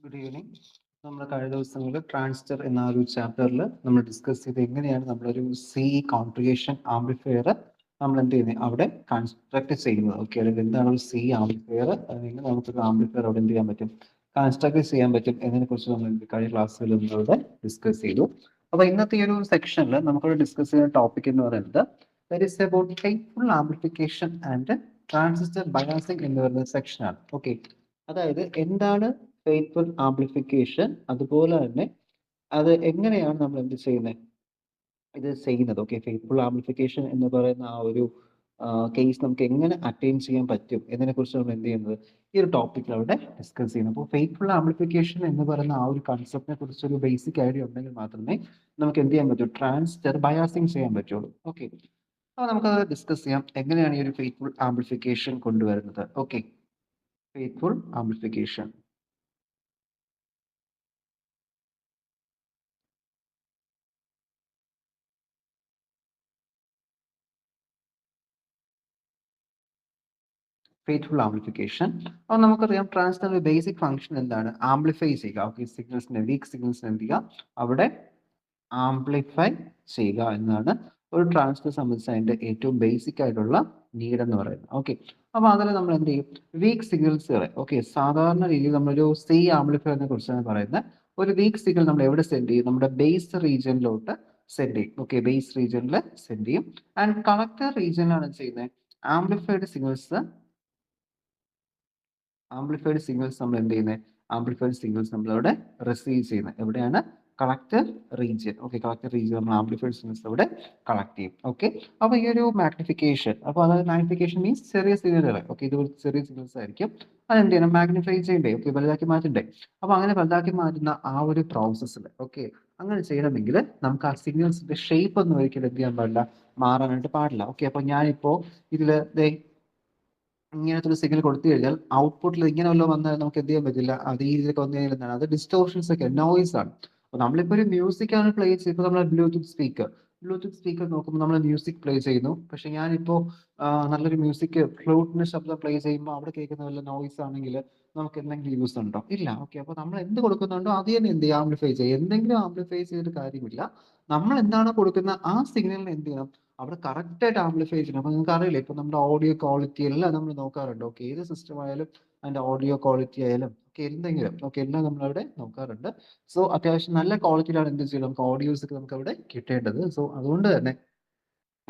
Good evening. നമ്മൾ കഴിഞ്ഞ ദിവസങ്ങളിൽ ട്രാൻസിസ്റ്റർ എന്ന ഒരു ചാപ്റ്ററിൽ നമ്മൾ ഡിസ്കസ് ചെയ്ത് എങ്ങനെയാണ് നമ്മളൊരു സി കോൺഫിഗറേഷൻ ആംപ്ലിഫയർ നമ്മൾ എന്ത് ചെയ്യുന്നത് അവിടെ കൺസ്ട്രക്ട് ചെയ്യുന്നത്. ഓക്കെ, അല്ലെങ്കിൽ എന്താണ് ഒരു സി ആംപ്ലിഫയർ, അല്ലെങ്കിൽ നമുക്കൊരു ആംപ്ലിഫയർ അവിടെ എന്ത് ചെയ്യാൻ പറ്റും, കൺസ്ട്രക്ട് ചെയ്യാൻ പറ്റും എന്നതിനെ കുറിച്ച് നമ്മൾ കഴിഞ്ഞ ക്ലാസ്സുകളിൽ നമ്മളിവിടെ ഡിസ്കസ് ചെയ്തു. അപ്പോൾ ഇന്നത്തെ ഈ ഒരു സെക്ഷനിൽ നമുക്കിവിടെ ഡിസ്കസ് ചെയ്യുന്ന ടോപ്പിക് എന്ന് പറയുന്നത് that is about faithful amplification and transistor biasing എന്ന് പറയുന്ന സെക്ഷനാണ്. ഓക്കെ, അതായത് എന്താണ് ഫെയ്ത്ത്ഫുൾ ആംപ്ലിഫിക്കേഷൻ, അതുപോലെ തന്നെ അത് എങ്ങനെയാണ് നമ്മൾ എന്ത് ചെയ്യുന്നത്, ഇത് ചെയ്യുന്നത്. ഓക്കെ, ഫെയ്ത്ത്ഫുൾ ആംപ്ലിഫിക്കേഷൻ എന്ന് പറയുന്ന ആ ഒരു കേസ് നമുക്ക് എങ്ങനെ അറ്റൈൻ ചെയ്യാൻ പറ്റും എന്നതിനെ കുറിച്ച് നമ്മൾ എന്ത് ചെയ്യുന്നത് ഈ ഒരു ടോപ്പിക്കിൽ അവിടെ ഡിസ്കസ് ചെയ്യുന്നത്. അപ്പോൾ ഫെയ്ത്ത്ഫുൾ ആംപ്ലിഫിക്കേഷൻ എന്ന് പറയുന്ന ആ ഒരു കൺസെപ്റ്റിനെ കുറിച്ച് ഒരു ബേസിക് ഐഡിയ ഉണ്ടെങ്കിൽ മാത്രമേ നമുക്ക് എന്ത് ചെയ്യാൻ പറ്റൂ, ട്രാൻസിസ്റ്റർ ബയാസിങ് ചെയ്യാൻ പറ്റുള്ളൂ. ഓക്കെ, അപ്പോൾ നമുക്കത് ഡിസ്കസ് ചെയ്യാം എങ്ങനെയാണ് ഈ ഒരു ഫെയ്ത്ത്ഫുൾ ആംപ്ലിഫിക്കേഷൻ കൊണ്ടുവരുന്നത്. Okay, faithful amplification. Faithful amplification. അപ്പോൾ നമുക്കറിയാം ട്രാൻസിസ്റ്ററിന്റെ ബേസിക് ഫംഗ്ഷൻ എന്താണ്, ആംപ്ലിഫൈ ചെയ്യുക. ഓക്കെ, സിഗ്നൽസിനെ വീക്ക് സിഗ്നൽസിനെ എന്ത് ചെയ്യുക, അവിടെ ആംപ്ലിഫൈ ചെയ്യുക എന്നാണ് ഒരു ട്രാൻസിസ്റ്റർ സംബന്ധിച്ച് അതിന്റെ ഏറ്റവും ബേസിക് ആയിട്ടുള്ള നീഡ് എന്ന് പറയുന്നത്. ഓക്കെ, അപ്പോൾ അതിൽ നമ്മൾ എന്ത് ചെയ്യും, വീക്ക് സിഗ്നൽസുകളെ, ഓക്കെ, സാധാരണ രീതിയിൽ നമ്മളൊരു സി ആംപ്ലിഫയറിനെ കുറിച്ചാണ് പറയുന്നത്. ഒരു വീക്ക് സിഗ്നൽ നമ്മൾ എവിടെ സെൻഡ് ചെയ്യും, നമ്മുടെ ബേസ് റീജിയനിലോട്ട് സെൻഡ് ചെയ്യും. ഓക്കെ, ബേസ് റീജിയനിൽ സെൻഡ് ചെയ്യും. ആൻഡ് കളക്ടർ റീജിയനിലാണ് ചെയ്യുന്നത് ആംപ്ലിഫൈഡ് സിഗ്നൽസ്. നമ്മൾ എന്ത് ചെയ്യുന്നത്, ആംപ്ലിഫൈഡ് സിഗ്നൽസ് നമ്മൾ അവിടെ റിസീവ് ചെയ്യുന്നത് എവിടെയാണ്, collector region. Okay, collector region നമ്മൾ ആംപ്ലിഫൈഡ് സിഗ്നൽസ് അവിടെ കളക്ട് ചെയ്യും. ഓക്കെ, അപ്പോൾ ഈ ഒരു മാഗ്നിഫിക്കേഷൻ, അപ്പോൾ അതായത് മാഗ്നിഫിക്കേഷൻ മീൻസ് ചെറിയ സിഗ്നലുകൾ. ഓക്കെ, ഇത് ചെറിയ സിഗ്നൽസ് ആയിരിക്കും, അതെന്ത് ചെയ്യണം, മാഗ്നിഫൈ ചെയ്യണ്ടേ. ഓക്കെ, വലുതാക്കി മാറ്റണ്ടേ. അപ്പോൾ അങ്ങനെ വലുതാക്കി മാറ്റുന്ന ആ ഒരു പ്രോസസ്സിൽ, ഓക്കെ, അങ്ങനെ ചെയ്യണമെങ്കിൽ നമുക്ക് ആ സിഗ്നൽസിന്റെ ഷേപ്പ് ഒന്നും ഒരിക്കലും എന്ത് ചെയ്യാൻ പാടില്ല, മാറാനായിട്ട് പാടില്ല. ഓക്കെ, അപ്പോൾ ഞാനിപ്പോൾ ഇതിൽ ഇങ്ങനത്തെ ഒരു സിഗ്നൽ കൊടുത്തു കഴിഞ്ഞാൽ ഔട്ട്പുട്ടിൽ ഇങ്ങനെ വല്ലതും വന്നാൽ നമുക്ക് എന്ത് ചെയ്യാൻ പറ്റില്ല, അത് ഈ രീതിയിലൊക്കെ വന്നു കഴിഞ്ഞാൽ എന്താണ്, അത് ഡിസ്റ്റോർഷൻസ് ഒക്കെ നോയിസ് ആണ്. അപ്പോൾ നമ്മളിപ്പോൾ ഒരു മ്യൂസിക് ആണ് പ്ലേ ചെയ്യുമ്പോൾ നമ്മൾ ബ്ലൂടൂത്ത് സ്പീക്കർ നോക്കുമ്പോൾ നമ്മൾ മ്യൂസിക് പ്ലേ ചെയ്യുന്നു. പക്ഷെ ഞാനിപ്പോൾ നല്ലൊരു മ്യൂസിക് ഫ്ലൂട്ടിന്റെ ശബ്ദം പ്ലേ ചെയ്യുമ്പോൾ അവിടെ കേൾക്കുന്ന വല്ല നോയിസ് ആണെങ്കിൽ നമുക്ക് എന്തെങ്കിലും യൂസ് ഉണ്ടോ, ഇല്ല. ഓക്കെ, അപ്പോൾ നമ്മൾ എന്ത് കൊടുക്കുന്നുണ്ടോ അത് തന്നെ എന്ത് ചെയ്യുക, ആംപ്ലിഫൈ ചെയ്യുക. എന്തെങ്കിലും ആംപ്ലിഫൈ ചെയ്തിട്ട് കാര്യമില്ല, നമ്മൾ എന്താണോ കൊടുക്കുന്ന ആ സിഗ്നലിനെ എന്ത് ചെയ്യണം, അവിടെ കറക്റ്റ് ആയിട്ട് ആംപ്ലിഫൈ ചെയ്യണം. അപ്പൊ നിങ്ങൾക്ക് അറിയില്ല, ഇപ്പൊ നമ്മുടെ ഓഡിയോ ക്വാളിറ്റി എല്ലാം നമ്മൾ നോക്കാറുണ്ട്. ഓക്കെ, ഏത് സിസ്റ്റം ആയാലും അതിന്റെ ഓഡിയോ ക്വാളിറ്റി ആയാലും ഒക്കെ എന്തെങ്കിലും, ഓക്കെ, എല്ലാം നമ്മൾ അവിടെ നോക്കാറുണ്ട്. സോ അത്യാവശ്യം നല്ല ക്വാളിറ്റിയിലാണ് എന്ത് ചെയ്യണം, നമുക്ക് ഓഡിയോസ് ഒക്കെ നമുക്ക് അവിടെ കിട്ടേണ്ടത്. സോ അതുകൊണ്ട് തന്നെ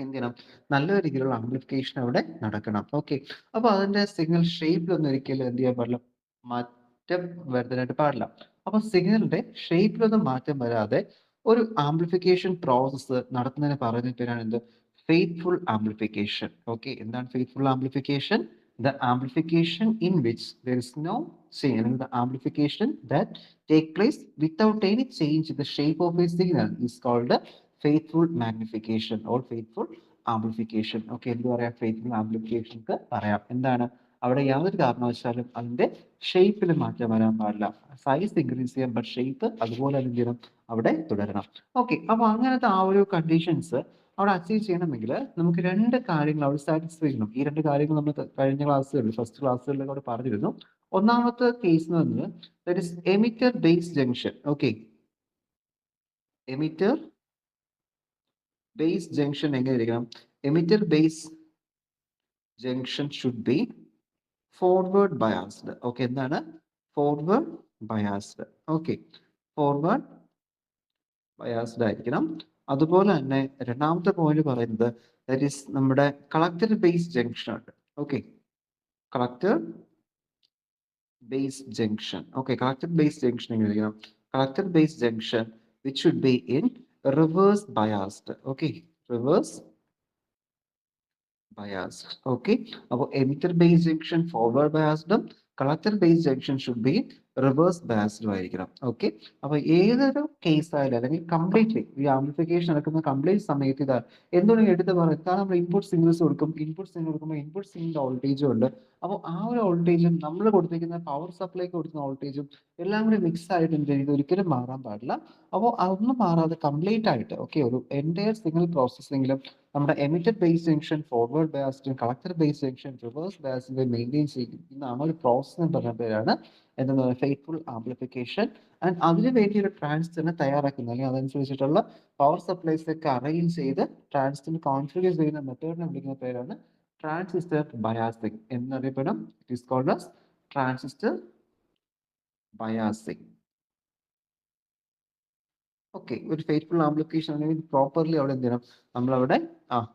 എന്ത് ചെയ്യണം, നല്ല രീതിയിലുള്ള ആംപ്ലിഫിക്കേഷൻ അവിടെ നടക്കണം. ഓക്കെ, അപ്പൊ അതിന്റെ സിഗ്നൽ ഷേപ്പിലൊന്നും ഒരിക്കലും എന്ത് ചെയ്യാൻ പാടില്ല, മാറ്റം വരുത്താനായിട്ട് പാടില്ല. അപ്പൊ സിഗ്നലിന്റെ ഷേപ്പിലൊന്നും മാറ്റം വരാതെ ഒരു ആംപ്ലിഫിക്കേഷൻ പ്രോസസ്സ് നടത്തുന്നതിന് പറയുന്ന പേരാണ് എന്ത്, ഫെയ്ത്ത്ഫുൾ ആംപ്ലിഫിക്കേഷൻ. ഓക്കെ, എന്താണ് faithful amplification? The amplification in which there is no change, the amplification that take place without any change in the shape of a signal is called faithful magnification or faithful amplification. Okay, എന്ത് പറയാം, faithful amplification പറയാം. എന്താണ്, അവിടെ യാതൊരു കാരണവശാലും അതിന്റെ ഷേപ്പിൽ മാറ്റം വരാൻ പാടില്ല. സൈസ് ഇൻക്രീസ് ചെയ്യാം, ബട്ട് ഷേപ്പ് അതുപോലെ എന്ത് ചെയ്യണം, അവിടെ തുടരണം. ഓക്കെ, അപ്പൊ അങ്ങനത്തെ ആ ഒരു കണ്ടീഷൻസ് അവിടെ അച്ചീവ് ചെയ്യണമെങ്കിൽ നമുക്ക് രണ്ട് കാര്യങ്ങൾ അവിടെ സാറ്റിസ്ഫൈ ചെയ്യണം. ഈ രണ്ട് കാര്യങ്ങൾ നമ്മൾ കഴിഞ്ഞ ക്ലാസ്സുകളിൽ, ഫസ്റ്റ് ക്ലാസ്സുകളിലൊക്കെ അവിടെ പറഞ്ഞിരുന്നു. ഒന്നാമത്തെ കേസ് എന്ന് പറയുന്നത് that is emitter base junction. Okay, emitter base junction എങ്ങനെ ഇരിക്കണം, emitter base junction should be forward biased. Okay, എന്താണ് forward biased. Okay, forward biased ആയിരിക്കണം. അതുപോലെ തന്നെ രണ്ടാമത്തെ പോയിന്റ് പറയുന്നത് ദാറ്റ് ഈസ് നമ്മുടെ കളക്ടർ ബേസ് ജംഗ്ഷൻ ഉണ്ട്. Okay, collector base junction. Okay, collector base junction എങ്ങനെ ഇരിക്കണം, collector base junction which should be in reverse biased. Okay, reverse biased. Okay, അപ്പോൾ എമിറ്റർ ബേസ് ജംഗ്ഷൻ ഫോർവേഡ് ബയാസ്ഡും collector base junction should be reverse ബയാസ്ഡും ആയിരിക്കണം. Okay, അപ്പോൾ ഏതൊരു case ആയാലും അല്ലെങ്കിൽ കംപ്ലീറ്റ്ലി ഈ ആംപ്ലിഫിക്കേഷൻ നടക്കുന്ന കംപ്ലീറ്റ് സമയത്ത് ഇതാ എന്തുകൊണ്ട് എടുത്ത് പറയാം, കാരണം നമ്മൾ ഇൻപുട്ട് സിഗ്നൽസ് കൊടുക്കും, ഇൻപുട്ട് സിഗ്നൽ കൊടുക്കുമ്പോൾ ഇൻപുട്ട് സിഗ്നലിന്റെ വോൾട്ടേജും ഉണ്ട്. അപ്പോൾ ആ ഒരു വോൾട്ടേജും നമ്മൾ കൊടുത്തിരിക്കുന്ന പവർ സപ്ലൈക്ക് കൊടുക്കുന്ന വോൾട്ടേജും എല്ലാം കൂടി മിക്സ് ആയിട്ട് എന്ത് ചെയ്ത് ഒരിക്കലും മാറാൻ പാടില്ല. അപ്പോൾ അതൊന്നും മാറാതെ കംപ്ലീറ്റ് ആയിട്ട്, ഓക്കെ, ഒരു എൻറ്റയർ സിഗ്നൽ പ്രോസസ്സിങ്ങിലും നമ്മുടെ എമിറ്റഡ് ബേസ് ജംഗ്ഷൻ ഫോർവേഡ് ബയാസ്ഡും കളക്ടർ ബേസ് ജംഗ്ഷൻ റിവേഴ്സ് ബയാസിന്റെ മെയിൻറ്റെയിൻ ചെയ്യുന്ന ഒരു പ്രോസസ് എന്ന് പറഞ്ഞ പേരാണ് എന്തെന്ന് പറയുക ഫെയ്ത്ത്ഫുൾ ആംപ്ലിഫിക്കേഷൻ. ആൻഡ് അതിന് വേണ്ടി ഒരു ട്രാൻസിസ്റ്ററിനെ തയ്യാറാക്കുന്ന അല്ലെങ്കിൽ അതനുസരിച്ചിട്ടുള്ള പവർ സപ്ലൈസ് ഒക്കെ അറേഞ്ച് ചെയ്ത് ട്രാൻസിസ്റ്ററിന് കോൺഫിഗർ ചെയ്യുന്ന മെത്തേഡിനെ വിളിക്കുന്ന പേരാണ് ട്രാൻസിസ്റ്റർ ബയാസിംഗ് എന്നറിയപ്പെടും. It is called as transistor biasing. Okay, ഒരു ഫെയ്ത്ത്ഫുൾ ആംപ്ലിഫിക്കേഷൻ ആണെങ്കിൽ പ്രോപ്പർലി അവിടെ എന്ത് ചെയ്യണം, നമ്മളവിടെ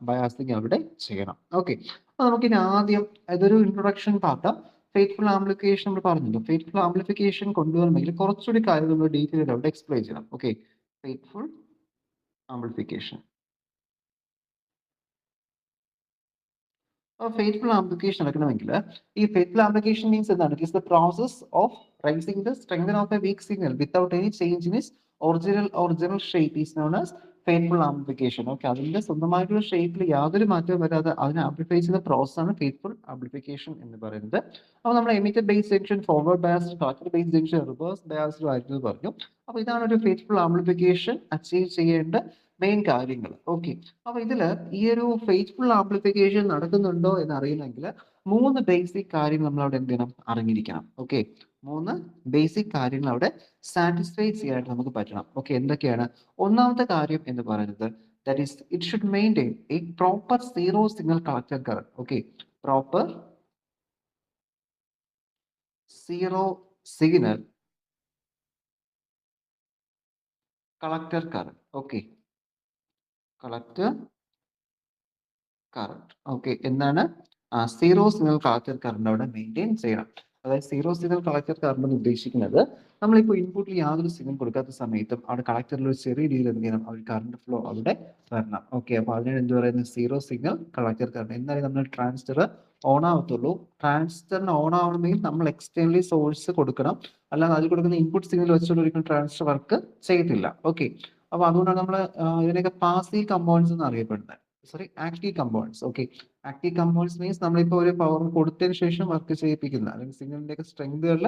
ബയാസിങ് അവിടെ ചെയ്യണം. ഓക്കെ, അപ്പോൾ നമുക്കിനി ആദ്യം ഇതൊരു ഇൻട്രൊഡക്ഷൻ പാർട്ട്. ഫെയ്ത്ത്ഫുൾ ആംപ്ലിഫിക്കേഷൻ നമ്മൾ പറഞ്ഞല്ലോ. ഫെയ്ത്ത്ഫുൾ ആംപ്ലിഫിക്കേഷൻ കൊണ്ടുവരണമെങ്കിൽ കുറച്ചുകൂടി കാര്യങ്ങൾ നമ്മൾ ഡീറ്റെയിൽ അവിടെ എക്സ്പ്ലെയിൻ ചെയ്യണം. Okay, faithful amplification. Faithful amplification നടക്കണമെങ്കിൽ ഈ ഫെയ്ത്ത്ഫുൾ ആംപ്ലിഫിക്കേഷൻ മീൻസ് എന്താണ്? It is the process of rising the strength of a weak signal without any change in is original shape is known as faithful amplification. Okay, അതിന്റെ സ്വന്തമായിട്ടുള്ള ഷേപ്പിൽ യാതൊരു മാറ്റവും വരാതെ അതിനെ ആംപ്ലിഫൈ ചെയ്യുന്ന പ്രോസസ്സാണ് ഫെയ്ത്ത്ഫുൾ ആംപ്ലിഫിക്കേഷൻ എന്ന് പറയുന്നത്. അപ്പോൾ നമ്മുടെ emitted base junction forward biased, collector base junction reverse biased ആയിരുന്നു പറഞ്ഞു. അപ്പോൾ ഇതാണ് ഒരു ഫെയ്ത്ത്ഫുൾ ആംപ്ലിഫിക്കേഷൻ അച്ചീവ് ചെയ്യേണ്ട മെയിൻ കാര്യങ്ങൾ. ഓക്കെ, അപ്പൊ ഇതില് ഈ ഒരു ഫെയ്ത്ത്ഫുൾ ആംപ്ലിഫിക്കേഷൻ നടക്കുന്നുണ്ടോ എന്ന് അറിയണമെങ്കിൽ 3 ബേസിക് കാര്യങ്ങൾ നമ്മൾ അവിടെ എന്ത് ചെയ്യണം, അറിഞ്ഞിരിക്കണം. ഓക്കെ, 3 ബേസിക് കാര്യങ്ങൾ അവിടെ സാറ്റിസ്ഫൈ ചെയ്യാനായിട്ട് നമുക്ക് പറ്റണം. ഓക്കെ, എന്തൊക്കെയാണ്? ഒന്നാമത്തെ കാര്യം എന്ന് പറയുന്നത് that is it should maintain A proper zero signal collector current. Okay, proper zero signal collector current. Okay, collector current. Okay, എന്താണ്? സീറോ സിഗ്നൽ കളക്ടർ കറന്റ് അവിടെ മെയിൻറ്റെയിൻ ചെയ്യണം. അതായത് സീറോ സിഗ്നൽ കളക്ടർ കറന്റ് എന്ന് ഉദ്ദേശിക്കുന്നത് നമ്മളിപ്പോൾ ഇൻപുട്ടിൽ യാതൊരു സിഗ്നൽ കൊടുക്കാത്ത സമയത്തും അവിടെ കളക്ടറിൽ ഒരു ചെറിയ രീതിയിൽ എന്ത് ചെയ്യണം, ഒരു കറണ്ട് ഫ്ലോ അവിടെ വരണം. ഓക്കെ, അപ്പോൾ അതിനാണ് എന്ത് പറയുന്നത്? Zero signal collector current. എന്നാലും നമ്മൾ ട്രാൻസിസ്റ്റർ ഓൺ ആവത്തുള്ളൂ. ട്രാൻസിസ്റ്ററിന് ഓൺ ആവണമെങ്കിൽ നമ്മൾ എക്സ്റ്റേണലി സോഴ്സ് കൊടുക്കണം. അല്ലാതെ അതിൽ കൊടുക്കുന്ന ഇൻപുട്ട് സിഗ്നൽ വെച്ചുകൊണ്ട് ഒരിക്കലും ട്രാൻസിസ്റ്റർ വർക്ക് ചെയ്തില്ല. ഓക്കെ, അപ്പോൾ അതുകൊണ്ടാണ് നമ്മൾ ഇതിനൊക്കെ പാസീവ് കമ്പോണൻസ് എന്ന് അറിയപ്പെടുന്നത്. Sorry, active components. Okay, active components means നമ്മളിപ്പോൾ ഒരു പവർ കൊടുത്തതിന് ശേഷം വർക്ക് ചെയ്യിപ്പിക്കുന്ന അല്ലെങ്കിൽ സിഗ്നലിന്റെ ഒക്കെ സ്ട്രെങ്തുകളിൽ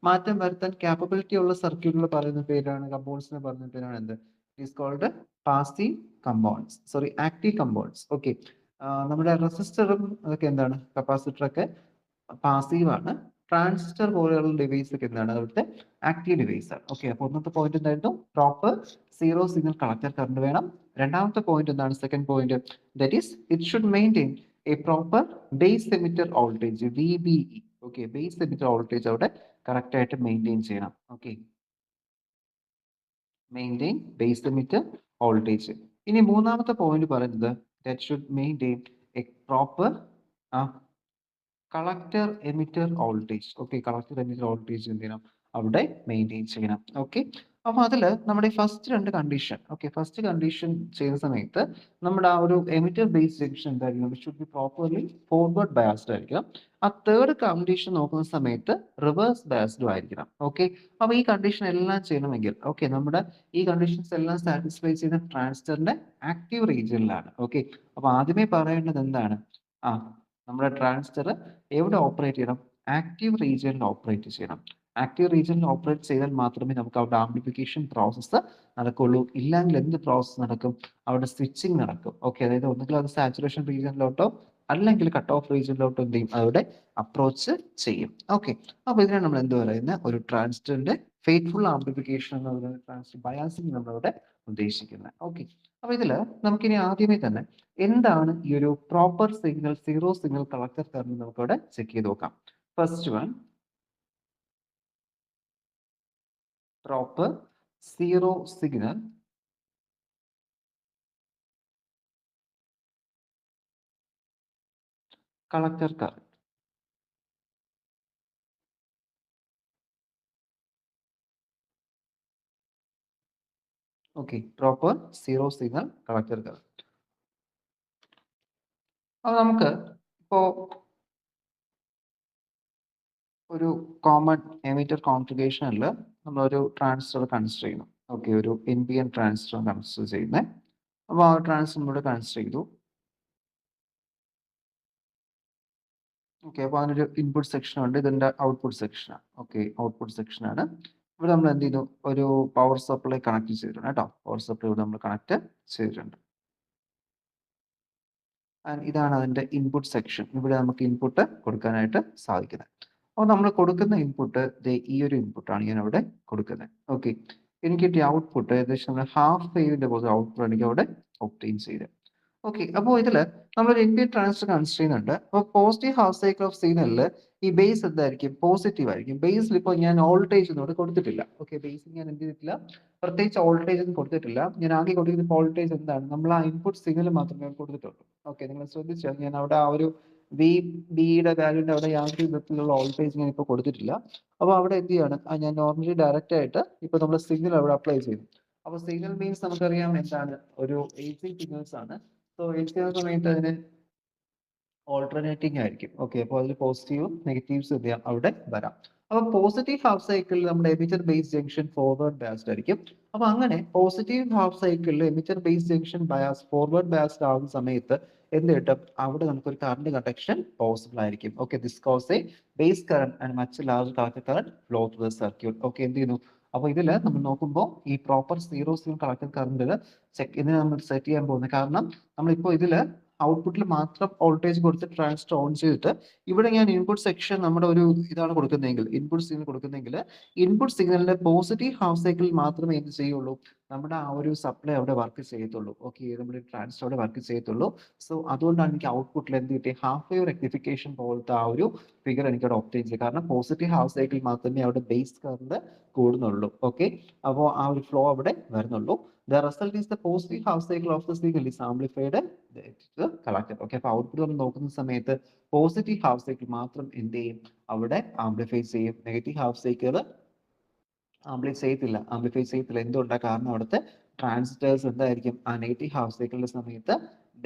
മാറ്റം വരുത്താൻ കാപ്പബിലിറ്റി ഉള്ള സർക്യൂട്ടുകൾ പറയുന്ന പേരാണ്, കമ്പോണൻസിന് പറയുന്ന പേരാണ് എന്ത്? It called passive components. Sorry, active components. Okay, നമ്മുടെ റെസിസ്റ്ററും അതൊക്കെ എന്താണ്, കപ്പാസിറ്റർ ഒക്കെ പാസീവ് ആണ്. ട്രാൻസിസ്റ്റർ പോലെയുള്ള ഡിവൈസ് ഒക്കെ എന്താണ്, അവിടുത്തെ ആക്റ്റീവ് ഡിവൈസ് ആണ്. ഓക്കെ, അപ്പോൾ ഒന്നത്തെ പോയിന്റ് എന്തായിരുന്നു? Proper zero signal collector current വേണം. രണ്ടാമത്തെ പോയിന്റ് എന്താണ്? Second point that is it should maintain A proper base emitter voltage VBE. Okay, base emitter voltage അവിടെ കറക്റ്റ് ആയിട്ട് മെയിൻറ്റെയിൻ ചെയ്യണം. Okay, maintain base emitter voltage. ഇനി മൂന്നാമത്തെ point പറയുന്നത് that should maintain A proper collector emitter voltage. Okay, collector emitter voltage എന്ത് ചെയ്യണം, അവിടെ maintain ചെയ്യണം. ഓക്കെ, അപ്പൊ അതിൽ നമ്മുടെ ഫസ്റ്റ് രണ്ട് കണ്ടീഷൻ, ഓക്കെ, ഫസ്റ്റ് കണ്ടീഷൻ ചെയ്യുന്ന സമയത്ത് നമ്മുടെ ആ ഒരു എമിറ്റർ ബേസ് ജംഗ്ഷൻ എന്തായിരിക്കണം? Should be properly forward biased ആയിരിക്കണം. ആ തേർഡ് കണ്ടീഷൻ നോക്കുന്ന സമയത്ത് റിവേഴ്സ് ബയാസ്ഡും ആയിരിക്കണം. ഓക്കെ, അപ്പൊ ഈ കണ്ടീഷൻ എല്ലാം ചെയ്യണമെങ്കിൽ, ഓക്കെ, നമ്മുടെ ഈ കണ്ടീഷൻസ് എല്ലാം സാറ്റിസ്ഫൈ ചെയ്യുന്ന ട്രാൻസിസ്റ്ററിന്റെ ആക്റ്റീവ് റീജിയനിലാണ്. ഓക്കെ, അപ്പൊ ആദ്യമേ പറയേണ്ടത് എന്താണ്? നമ്മുടെ ട്രാൻസിസ്റ്റർ എവിടെ ഓപ്പറേറ്റ് ചെയ്യണം? ആക്റ്റീവ് റീജിയനിൽ ഓപ്പറേറ്റ് ചെയ്യണം. ആക്റ്റീവ് റീജിയനിൽ ഓപ്പറേറ്റ് ചെയ്താൽ മാത്രമേ നമുക്ക് അവിടെ ആംപ്ലിഫിക്കേഷൻ പ്രോസസ്സ് നടക്കുള്ളൂ. ഇല്ലെങ്കിൽ എന്ത് പ്രോസസ്സ് നടക്കും? അവിടെ സ്വിച്ചിങ് നടക്കും. ഓക്കെ, അതായത് ഒന്നുകിൽ അത് സാച്ചുറേഷൻ റീജിയനിലോട്ടോ അല്ലെങ്കിൽ കട്ട് ഓഫ് റീജിയനിലോട്ടോ എന്ത് ചെയ്യും, അവിടെ അപ്രോച്ച് ചെയ്യും. ഓക്കെ, അപ്പൊ ഇതിനാണ് നമ്മൾ എന്ത് പറയുന്നത്? ഒരു ട്രാൻസിസ്റ്ററിന്റെ ഫെയ്ത്ത്ഫുൾ ആംപ്ലിഫിക്കേഷൻ എന്ന് പറയുന്നത് ട്രാൻസിസ്റ്റർ ബയാസിംഗ് നമ്മളവിടെ ഉദ്ദേശിക്കുന്നത്. ഓക്കെ, അപ്പൊ ഇതില് നമുക്കിനി ആദ്യമേ തന്നെ എന്താണ് ഈ ഒരു proper signal zero signal collector current നമുക്കവിടെ ചെക്ക് ചെയ്ത് നോക്കാം. First one, proper zero signal collector current. Okay, proper zero signal collector current. അത് നമുക്ക് ഇപ്പോ ഒരു കോമൺ എമിറ്റർ കോൺഫിഗറേഷനിൽ നമ്മളൊരു ട്രാൻസിസ്റ്റർ കൺസിഡർ ചെയ്യുന്നു. ഓക്കെ, ഒരു NPN ട്രാൻസിസ്റ്റർ കൺസിഡർ ചെയ്യുന്നത്. അപ്പോൾ ആ ട്രാൻസിസ്റ്റർ നമ്മളിവിടെ കൺസിഡർ ചെയ്തു. ഓക്കെ, അപ്പോൾ അതിനൊരു ഇൻപുട്ട് സെക്ഷൻ ഉണ്ട്, ഇതിന്റെ ഔട്ട്പുട്ട് സെക്ഷനാണ്. ഓക്കെ, ഔട്ട്പുട്ട് സെക്ഷനാണ്. ഇവിടെ നമ്മൾ എന്ത് ചെയ്തു? ഒരു പവർ സപ്ലൈ കണക്ട് ചെയ്തിട്ടുണ്ട് കേട്ടോ. പവർ സപ്ലൈ ഇവിടെ നമ്മൾ കണക്ട് ചെയ്തിട്ടുണ്ട്. ആൻഡ് ഇതാണ് അതിൻ്റെ ഇൻപുട്ട് സെക്ഷൻ. ഇവിടെ നമുക്ക് ഇൻപുട്ട് കൊടുക്കാനായിട്ട് സാധിക്കുന്നത്. അപ്പോൾ നമ്മൾ കൊടുക്കുന്ന ഇൻപുട്ട് ഈ ഒരു ഇൻപുട്ടാണ് ഞാൻ അവിടെ കൊടുക്കുന്നത്. ഓക്കെ, എനിക്ക് കിട്ടിയ ഔട്ട്പുട്ട് ഏകദേശം നമ്മൾ ഹാഫ് വേവിൻ്റെ പോലെ ഔട്ട്പുട്ട് എനിക്ക് അവിടെ ഒബ്റ്റെയിൻ ചെയ്ത്. ഓക്കെ, അപ്പോൾ ഇതിൽ നമ്മളൊരു ഇൻപുട്ട് ട്രാൻസിസ്റ്റർ കൺസിഡർ ചെയ്യുന്നുണ്ട്. അപ്പോൾ പോസിറ്റീവ് ഹാഫ് സൈക്കിൾ ഓഫ് സിഗ്നലിൽ ഈ ബേസ് എന്തായിരിക്കും? പോസിറ്റീവ് ആയിരിക്കും. ബേസിൽ ഇപ്പോൾ ഞാൻ വോൾട്ടേജ് ഒന്നും ഇവിടെ കൊടുത്തിട്ടില്ല. ഓക്കെ, ബേസിൽ ഞാൻ എന്ത് ചെയ്തിട്ടില്ല? പ്രത്യേകിച്ച് വോൾട്ടേജ് ഒന്നും കൊടുത്തിട്ടില്ല. ഞാൻ ആകെ കൊടുക്കുന്ന വോൾട്ടേജ് എന്താണ്? നമ്മൾ ആ ഇൻപുട്ട് സിഗ്നൽ മാത്രമേ കൊടുത്തിട്ടുള്ളൂ. ഓക്കെ, നിങ്ങൾ ശ്രദ്ധിച്ചാൽ ഞാൻ അവിടെ ആ ഒരു വി ബിയുടെ വാല്യൂൻ്റെ അവിടെ യാതൊരു വിധത്തിലുള്ള വോൾട്ടേജ് ഞാൻ ഇപ്പോൾ കൊടുത്തിട്ടില്ല. അപ്പോൾ അവിടെ എന്ത് ചെയ്യാണ്? ഞാൻ നോർമലി ഡയറക്റ്റ് ആയിട്ട് ഇപ്പോൾ നമ്മൾ സിഗ്നൽ അവിടെ അപ്ലൈ ചെയ്തു. അപ്പോൾ സിഗ്നൽ മീൻസ് നമുക്കറിയാം എന്താണ്? ഒരു AC സിഗ്നൽസ് ആണ്. സോ AC എന്ന സമയത്ത് അതിന് ഓൾട്ടർനേറ്റിംഗ് ആയിരിക്കും. ഓക്കെ, അപ്പോൾ അതിൽ പോസിറ്റീവും നെഗറ്റീവ്സും എന്ത് ചെയ്യാം? അവിടെ വരാം. അപ്പോൾ പോസിറ്റീവ് ഹാഫ് സൈക്കിളിൽ നമ്മുടെ emitter base junction forward biased ആയിരിക്കും. അപ്പോൾ അങ്ങനെ പോസിറ്റീവ് ഹാഫ് സൈക്കിളിൽ emitter base junction bias forward biased ആകുന്ന സമയത്ത് എന്ത് കിട്ടും? അവിടെ നമുക്കൊരു കറണ്ട് കണ്ടക്ഷൻ പോസിബിൾ ആയിരിക്കും. Okay, this cos A base current and much large collector current flow through the circuit. Okay, എന്ത് ചെയ്യുന്നു? അപ്പോൾ ഇതിൽ നമ്മൾ നോക്കുമ്പോൾ ഈ പ്രോപ്പർ സീറോ കളക്ടർ കറണ്ടിൽ ഇതിനെ നമ്മൾ സെറ്റ് ചെയ്യാൻ പോകുന്നത്, കാരണം നമ്മളിപ്പോൾ ഇതിൽ ഔട്ട്പുട്ടിൽ മാത്രം വോൾട്ടേജ് കൊടുത്ത് ട്രാൻസിസ്റ്റർ ഓൺ ചെയ്തിട്ട് ഇവിടെ ഞാൻ ഇൻപുട്ട് സെക്ഷൻ നമ്മുടെ ഒരു ഇതാണ് കൊടുക്കുന്നതെങ്കിൽ, ഇൻപുട്ട് സിഗ്നൽ കൊടുക്കുന്നെങ്കിൽ ഇൻപുട്ട് സിഗ്നലിന്റെ പോസിറ്റീവ് ഹാഫ് സൈക്കിളിൽ മാത്രമേ എന്ത് ചെയ്യുള്ളൂ? നമ്മുടെ ആ ഒരു സപ്ലൈ അവിടെ വർക്ക് ചെയ്യത്തുള്ളൂ. ഓക്കെ, നമ്മുടെ ട്രാൻസിസ്റ്റർ അവിടെ വർക്ക് ചെയ്യത്തുള്ളൂ. സോ അതുകൊണ്ടാണ് എനിക്ക് ഔട്ട്പുട്ടിൽ എന്ത് കിട്ടിയത്? ഹാഫ് വേവ് റെക്ടിഫിക്കേഷൻ പോലത്തെ ആ ഒരു ഫിഗർ എനിക്ക് അവിടെ ഒബ്റ്റെയിൻ ചെയ്യും. കാരണം പോസിറ്റീവ് ഹാഫ് സൈക്കിൾ മാത്രമേ അവിടെ ബേസ് കറണ്ട് കൂടുന്നുള്ളൂ. ഓക്കെ, അപ്പോൾ ആ ഒരു ഫ്ലോ അവിടെ വരുന്നുള്ളൂ. The result is the positive half cycle of the signal is amplified the collector. Okay, അപ്പോൾ ഔട്ട്പുട്ട് നമ്മൾ നോക്കുന്ന സമയത്ത് പോസിറ്റീവ് ഹാഫ് സൈക്കിൾ മാത്രം എന്ത് ചെയ്യും? അവിടെ ആംപ്ലിഫൈ ചെയ്യും. നെഗറ്റീവ് ഹാഫ് സൈക്കിൾ ആംപ്ലിഫൈ ചെയ്യത്തില്ല. എന്തുകൊണ്ടാണ്? കാരണം അവിടുത്തെ ട്രാൻസിസ്റ്റേഴ്സ് എന്തായിരിക്കും? ആ നെഗറ്റീവ് ഹാഫ് സൈക്കിളിന്റെ സമയത്ത്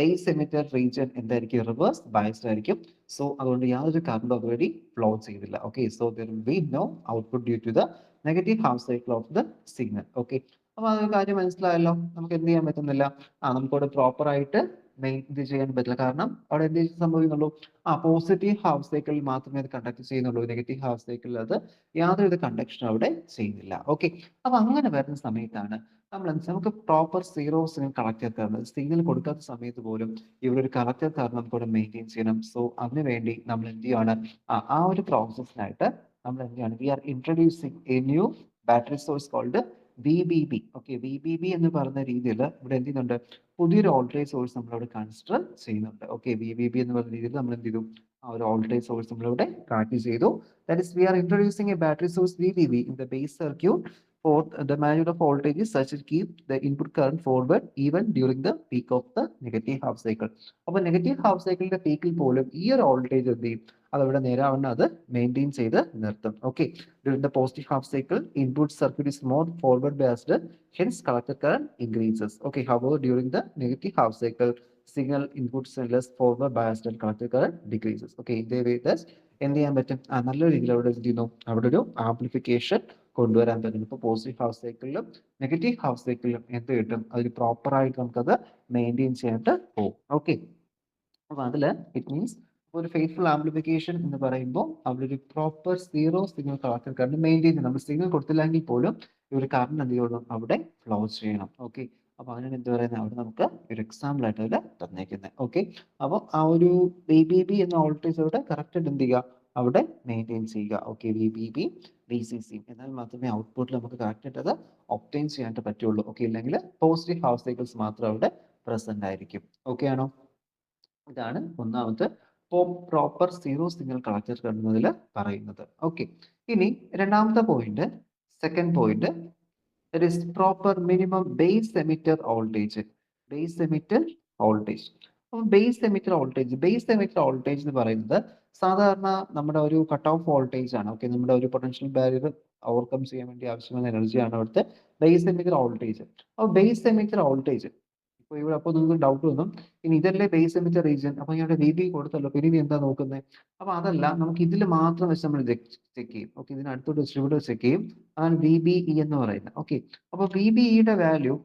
ബേസ് എമിറ്റർ റീജിയൻ എന്തായിരിക്കും? റിവേഴ്സ് ബയസ്ഡ് ആയിരിക്കും. സോ അതുകൊണ്ട് യാതൊരു കറണ്ട് അതുവഴി ഫ്ലോ ചെയ്തില്ല. Okay, so there will be no output due to the negative half cycle of the signal. Okay, അപ്പോൾ അതൊരു കാര്യം മനസ്സിലായല്ലോ. നമുക്ക് എന്ത് ചെയ്യാൻ പറ്റുന്നില്ല? നമുക്കവിടെ പ്രോപ്പർ ആയിട്ട് ഇത് ചെയ്യാൻ പറ്റില്ല. കാരണം അവിടെ എന്ത് സംഭവിക്കുന്നുള്ളൂ? പോസിറ്റീവ് ഹാഫ് സൈക്കിളിൽ മാത്രമേ അത് കണ്ടക്ട് ചെയ്യുന്നുള്ളൂ. നെഗറ്റീവ് ഹാഫ് സൈക്കിളിൽ അത് യാതൊരു കണ്ടക്ഷനും അവിടെ ചെയ്യുന്നില്ല. ഓക്കെ, അപ്പൊ അങ്ങനെ വരുന്ന സമയത്താണ് നമുക്ക് proper zero signal collector current signal കൊടുക്കാത്ത സമയത്ത് പോലും ഇവിടെ ഒരു കളക്ടർ കറണ്ട് നമുക്ക് ഇവിടെ മെയിൻറ്റെയിൻ ചെയ്യണം. സോ അതിനു വേണ്ടി നമ്മൾ എന്ത് ചെയ്യാണ്? ആ ഒരു പ്രോസസ്സിനായിട്ട് നമ്മൾ എന്ത് ചെയ്യാണ്? We are introducing a new battery source called VBB. Okay, VBB എന്ന് പറയുന്ന രീതിയിൽ ഇവിടെ എന്ത് ചെയ്യുന്നുണ്ട്? പുതിയൊരു വോൾട്ടേജ് സോഴ്സ് നമ്മളവിടെ കൺസിഡർ ചെയ്യുന്നുണ്ട്. ഓക്കെ, VBB എന്ന് പറയുന്ന രീതിയിൽ നമ്മൾ എന്ത് ചെയ്തു? ആ ഒരു വോൾട്ടേജ് സോഴ്സ് നമ്മളിവിടെ കണക്ട് ചെയ്തു. That is, we are introducing a battery source VBB in the base circuit for the magnitude of voltage is such to keep the input current forward even during the peak of the negative half cycle. അപ്പോൾ negative half സൈക്കിളിന്റെ പീക്കിൽ പോലും ഈ ഒരു voltage എന്ത് ചെയ്യും? അതവിടെ നേരാവണ്ണം അത് maintain ചെയ്ത് നിർത്തും. Okay, during the positive half cycle, input circuit is more forward biased, hence collector current increases. Okay, however, during the negative half cycle, signal inputs are less forward biased and collector current decreases. Okay, ഇതേ way thus എന്ത് ചെയ്യാൻ പറ്റും? നല്ലൊരു രീതിയിൽ അവിടെ എന്ത് ചെയ്യുന്നു? അവിടെ ഒരു ആംപ്ലിഫിക്കേഷൻ കൊണ്ടുവരാൻ പറ്റും. ഇപ്പോൾ പോസിറ്റീവ് ഹാഫ് സൈക്കിളിലും നെഗറ്റീവ് ഹാഫ് സൈക്കിളിലും എന്ത് കിട്ടും? അതിൽ പ്രോപ്പറായിട്ട് നമുക്കത് മെയിൻറ്റെയിൻ ചെയ്യാനായിട്ട് പോകും. ഓക്കെ, അപ്പോൾ അതിൽ ഇറ്റ് മീൻസ് ഒരു ഫെയ്ത്ത്ഫുൾ ആംപ്ലിഫിക്കേഷൻ എന്ന് പറയുമ്പോൾ അവിടെ ഒരു proper zero signal collector current maintain ചെയ്യണം. നമ്മൾ സിഗ്നൽ കൊടുത്തില്ലെങ്കിൽ പോലും ഈ ഒരു കറണ്ട് എന്ത് ചെയ്യണം? അവിടെ ഫ്ലോ ചെയ്യണം. ഓക്കെ, അപ്പോൾ അതിനാണ് എന്ത് പറയുന്നത്? അവിടെ നമുക്ക് ഒരു എക്സാമ്പിൾ ആയിട്ട് അതിൽ തന്നേക്കുന്നത്. ഓക്കെ, അപ്പോൾ ആ ഒരു VBB എന്ന വോൾട്ടേജ് അവിടെ കറക്റ്റ് എന്ത് ചെയ്യുക? അവിടെ മെയിൻറ്റെയിൻ ചെയ്യുക. ഓക്കെ, VBB VCC എന്നാൽ മാത്രമേ ഔട്ട്പുട്ടിൽ നമുക്ക് കറക്റ്റ് അത് ഒബ്റ്റെയിൻ ചെയ്യാനായിട്ട് പറ്റുള്ളൂ. ഓക്കെ, ഇല്ലെങ്കിൽ പോസിറ്റീവ് ഹാഫ് സൈക്കിൾസ് മാത്രം അവിടെ പ്രസന്റ് ആയിരിക്കും. ഓക്കെ ആണോ? ഇതാണ് ഒന്നാമത്തെ പ്രോപ്പർ സീറോ സിഗ്നൽ കളക്ടർ കണ്ടുന്നതിൽ പറയുന്നത്. ഓക്കെ, ഇനി രണ്ടാമത്തെ point, second point, it is proper minimum base emitter voltage. Base emitter voltage. അപ്പോൾ ബേസ് എമിറ്റർ വോൾട്ടേജ് എന്ന് പറയുന്നത് സാധാരണ നമ്മുടെ ഒരു കട്ട് ഓഫ് വോൾട്ടേജ് ആണ്. ഓക്കെ, നമ്മുടെ ഒരു പൊട്ടൻഷ്യൽ ബാരിയർ ഓവർകം ചെയ്യാൻ വേണ്ടി ആവശ്യമായ എനർജിയാണ് അവിടുത്തെ ബേസ് എമിറ്റർ വോൾട്ടേജ്. അപ്പോൾ ബേസ് എമിറ്റർ വോൾട്ടേജ് ഇപ്പോൾ ഇവിടെ അപ്പോൾ നിങ്ങൾക്ക് ഡൗട്ട് വന്നും, ഇനി ഇതല്ലേ ബേസ് എമിറ്റർ റീജിയൻ, അപ്പോൾ ഇവിടെ VB കൊടുത്തല്ലോ, പിന്നെ ഇനി എന്താ നോക്കുന്നത്? അപ്പോൾ അതല്ല, നമുക്ക് ഇതിൽ മാത്രം വെച്ച് നമ്മൾ ചെക്ക് ചെയ്യും. ഓക്കെ, ഇതിനടുത്തോട്ട് വെച്ച് ഇവിടെ ചെക്ക് ചെയ്യും. അതാണ് VBE എന്ന് പറയുന്നത്. ഓക്കെ, അപ്പോൾ VBEയുടെ വാല്യൂ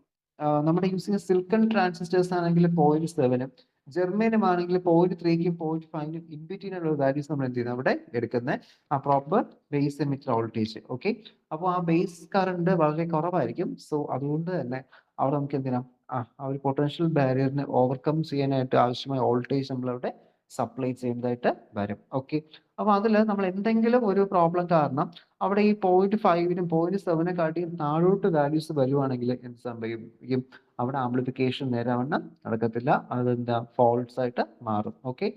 നമ്മുടെ യൂസ് ചെയ്യുന്ന സിലിക്കൺ ട്രാൻസിസ്റ്റേഴ്സ് ആണെങ്കിൽ 0.7, ജെർമേനിയം ആണെങ്കിൽ 0.3ക്കും 0.5നും ഇൻ ബിറ്റ്വീനുള്ള വാല്യൂസ് നമ്മൾ എന്ത് ചെയ്യുന്നത്? അവിടെ എടുക്കുന്നത് ആ proper base emitter voltage. Okay, അപ്പോൾ ആ ബേസ് കറണ്ട് വളരെ കുറവായിരിക്കും. സോ അതുകൊണ്ട് തന്നെ അവിടെ നമുക്ക് എന്തിനാ ആ ഒരു പൊട്ടൻഷ്യൽ ബാരിയറിനെ ഓവർകം ചെയ്യാനായിട്ട് ആവശ്യമായ വോൾട്ടേജ് നമ്മളവിടെ സപ്ലൈ ചെയ്യുന്നതായിട്ട് വരും. ഓക്കെ, അപ്പോൾ അതിൽ നമ്മൾ എന്തെങ്കിലും ഒരു പ്രോബ്ലം കാരണം അവിടെ ഈ 0.5നും 0.7നെ കാട്ടി താഴോട്ട് വാല്യൂസ് വരുവാണെങ്കിൽ എന്ത് സംഭവിക്കും? അവിടെ ആംപ്ലിഫിക്കേഷൻ നേരാവണ്ണം നടക്കത്തില്ല, അതെന്താ ഫോൾസ് ആയിട്ട് മാറും. ഓക്കെ,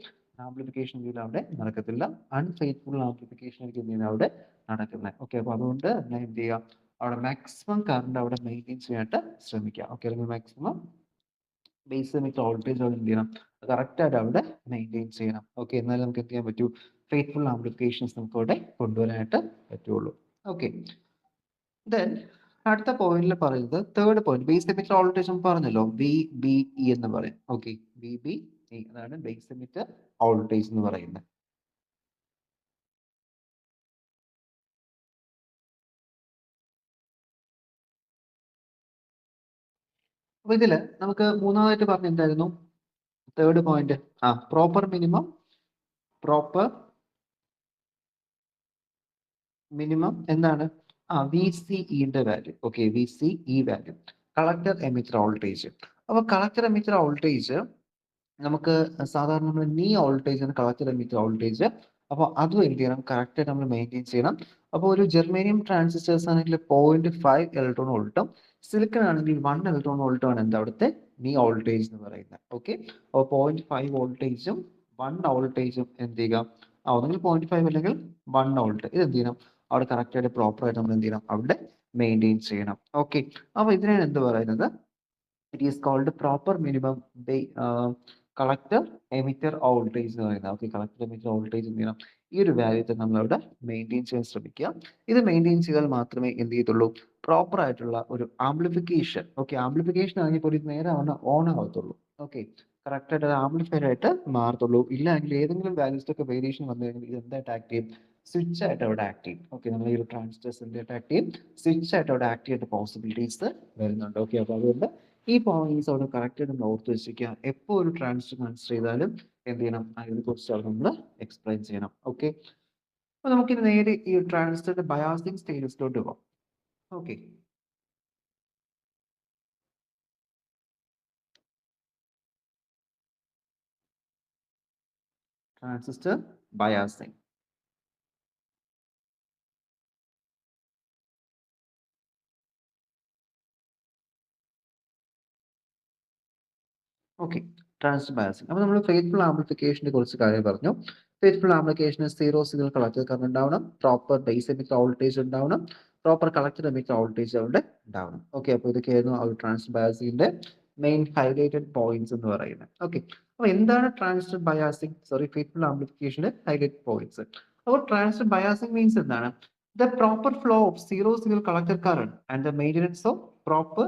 ആംപ്ലിഫിക്കേഷൻ എന്തെങ്കിലും അവിടെ നടക്കത്തില്ല, അൺഫെയ്ത്ത്ഫുൾ ആംപ്ലിഫിക്കേഷൻ ആയിരിക്കും എന്തെങ്കിലും അവിടെ നടക്കുന്നത്. ഓക്കെ, അപ്പോൾ അതുകൊണ്ട് എന്ത് ചെയ്യുക, അവിടെ മാക്സിമം കറണ്ട് അവിടെ മെയിൻറ്റെയിൻ ചെയ്യാനായിട്ട് ശ്രമിക്കുക. ഓക്കെ, അല്ലെങ്കിൽ മാക്സിമം ബേസ് എമിറ്റർ വോൾട്ടേജ് അവിടെ എന്ത് ചെയ്യണം, കറക്റ്റ് ആയിട്ട് അവിടെ മെയിൻറ്റെയിൻ ചെയ്യണം. ഓക്കെ, എന്നാലും നമുക്ക് എന്ത് ചെയ്യാൻ പറ്റൂ, ഫെയ്ത്ത്ഫുൾ ആംപ്ലിഫിക്കേഷൻസ് നമുക്ക് അവിടെ കൊണ്ടുവരാനായിട്ട് പറ്റുള്ളൂ. ഓക്കെ, ദെൻ അടുത്ത പോയിന്റിൽ പറയുന്നത് third point, base emitter voltage നമുക്ക് പറഞ്ഞല്ലോ വി ബി ഇ എന്ന് പറയും. ഓക്കെ, വി ബി ഇ അതാണ് ബേസ് എമിറ്റർ വോൾട്ടേജ് എന്ന് പറയുന്നത്. അപ്പൊ ഇതില് നമുക്ക് മൂന്നാമതായിട്ട് പറഞ്ഞ എന്തായിരുന്നു, തേർഡ് പോയിന്റ്, പ്രോപ്പർ മിനിമം എന്താണ്, വി സി ഇയുടെ value. Okay, V C E value, collector emitter voltage. അപ്പൊ കളക്ടർ എമിറ്റർ വോൾട്ടേജ് നമുക്ക് സാധാരണ നമ്മൾ നീ വോൾട്ടേജ് ആണ് കളക്ടർ എമിറ്റർ വോൾട്ടേജ്. അപ്പോൾ അതും എന്ത് ചെയ്യണം, കറക്റ്റ് നമ്മൾ മെയിൻറ്റെയിൻ ചെയ്യണം. അപ്പോൾ ഒരു ജെർമേനിയം ട്രാൻസിസ്റ്റേഴ്സ് ആണെങ്കിൽ 0.5 ഇലക്ട്രോൺ വോൾട്ടും സിലിക്കൺ ആണെങ്കിൽ 1 ഇലക്ട്രോൺ വോൾട്ടും ആണ് എന്താ അവിടുത്തെ നീ വോൾട്ടേജ് എന്ന് പറയുന്നത്. ഓക്കെ, അപ്പോൾ 0.5 വോൾട്ടേജും 1 വോൾട്ടേജും എന്ത് ചെയ്യുക, ഒന്നെങ്കിൽ 0.5 അല്ലെങ്കിൽ 1 വോൾട്ട്, ഇത് എന്ത് ചെയ്യണം, അവിടെ കറക്റ്റ് ആയിട്ട് പ്രോപ്പർ ആയിട്ട് നമ്മൾ എന്ത് ചെയ്യണം, അവിടെ മെയിൻറ്റെയിൻ ചെയ്യണം. ഓക്കെ, അപ്പോൾ ഇതിനാണ് എന്ത് പറയുന്നത്, it is called proper minimum collector emitter voltage എന്ന് പറയുന്നത്. ഓക്കെ, കളക്ടർ എമിറ്റർ വോൾട്ടേജ് എന്ത് ചെയ്യണം, ഈ ഒരു വാല്യൂ നമ്മൾ അവിടെ മെയിൻറ്റെയിൻ ചെയ്യാൻ ശ്രമിക്കുക. ഇത് മെയിൻറ്റെയിൻ ചെയ്താൽ മാത്രമേ എന്ത് ചെയ്യത്തുള്ളൂ, പ്രോപ്പർ ആയിട്ടുള്ള ഒരു ആംപ്ലിഫിക്കേഷൻ, ഓക്കെ, ആംപ്ലിഫിക്കേഷൻ ആണെങ്കിൽ പോലും ഇത് നേരെ ഓൺ ആവത്തുള്ളൂ. ഓക്കെ, കറക്റ്റ് ആയിട്ട് അത് ആംപ്ലിഫൈഡ് ആയിട്ട് മാറത്തുള്ളൂ. ഇല്ലെങ്കിൽ ഏതെങ്കിലും വാല്യൂസിലൊക്കെ വേരിയേഷൻ വന്നു കഴിഞ്ഞാൽ ഇത് എന്തായിട്ട് ആക്ട് ചെയ്യും, സ്വിച്ച് ആയിട്ട് അവിടെ ആക്ട് ചെയ്യും. ഓക്കെ, നമ്മൾ ഈ ഒരു ട്രാൻസിസ്റ്റേഴ്സ് എന്തായിട്ട് ആക്ട് ചെയ്യും, സ്വിച്ച് ആയിട്ട് അവിടെ ആക്ട് ചെയ്യേണ്ട പോസിബിലിറ്റീസ് വരുന്നുണ്ട്. ഓക്കെ, അപ്പോൾ അതുകൊണ്ട് ഈ പോയിന്റ്സ് അവിടെ കറക്റ്റ് ആയിട്ട് നമ്മൾ ഓർത്ത് വെച്ചിരിക്കുക. എപ്പോൾ ഒരു ട്രാൻസിസ്റ്റർ കൺസിഡർ ചെയ്താലും എന്ത് ചെയ്യണം, അതിനെക്കുറിച്ച് അവിടെ നമ്മൾ എക്സ്പ്ലെയിൻ ചെയ്യണം. ഓക്കെ, അപ്പോൾ നമുക്കിത് നേരെ ഈ ട്രാൻസിസ്റ്ററിന്റെ ബയാസിംഗ് സ്റ്റേജസിലോട്ട് പോകാം. Okay, transistor biasing. Okay, transistor biasing. അപ്പോൾ നമ്മൾ ഫെയ്ത്ത്ഫുൾ ആംപ്ലിഫിക്കേഷനെ കുറിച്ച് കാര്യം പറഞ്ഞു. ഫെയ്ത്ത്ഫുൾ ആംപ്ലിഫിക്കേഷന് സീറോ സിഗ്നൽ കളക്ടർ കറന്റ് ഉണ്ടാവണം, പ്രോപ്പർ ബേസ് എമിറ്റർ വോൾട്ടേജ് ഉണ്ടാവണം, പ്രോപ്പർ കളക്ടർ എമിറ്റർ വോൾട്ടേജ് അവിടെ ഉണ്ടാവണം. ഓക്കെ, അപ്പോൾ ഇതൊക്കെയായിരുന്നു ആ ഒരു ട്രാൻസിസ്റ്റർ ബയാസിംഗിന്റെ മെയിൻ ഹൈലൈറ്റഡ് പോയിന്റ്സ് എന്ന് പറയുന്നത്. ഓക്കെ, അപ്പോൾ എന്താണ് ട്രാൻസിസ്റ്റർ ബയാസിംഗ്, സോറി ഫെയ്ത്ത്ഫുൾ ആംപ്ലിഫിക്കേഷന്റെ ഹൈലൈറ്റ് പോയിന്റ്സ്. അപ്പോൾ ട്രാൻസിസ്റ്റർ ബയാസിംഗ് മീൻസ് എന്താണ്, the proper flow of zero signal collector current and the maintenance of proper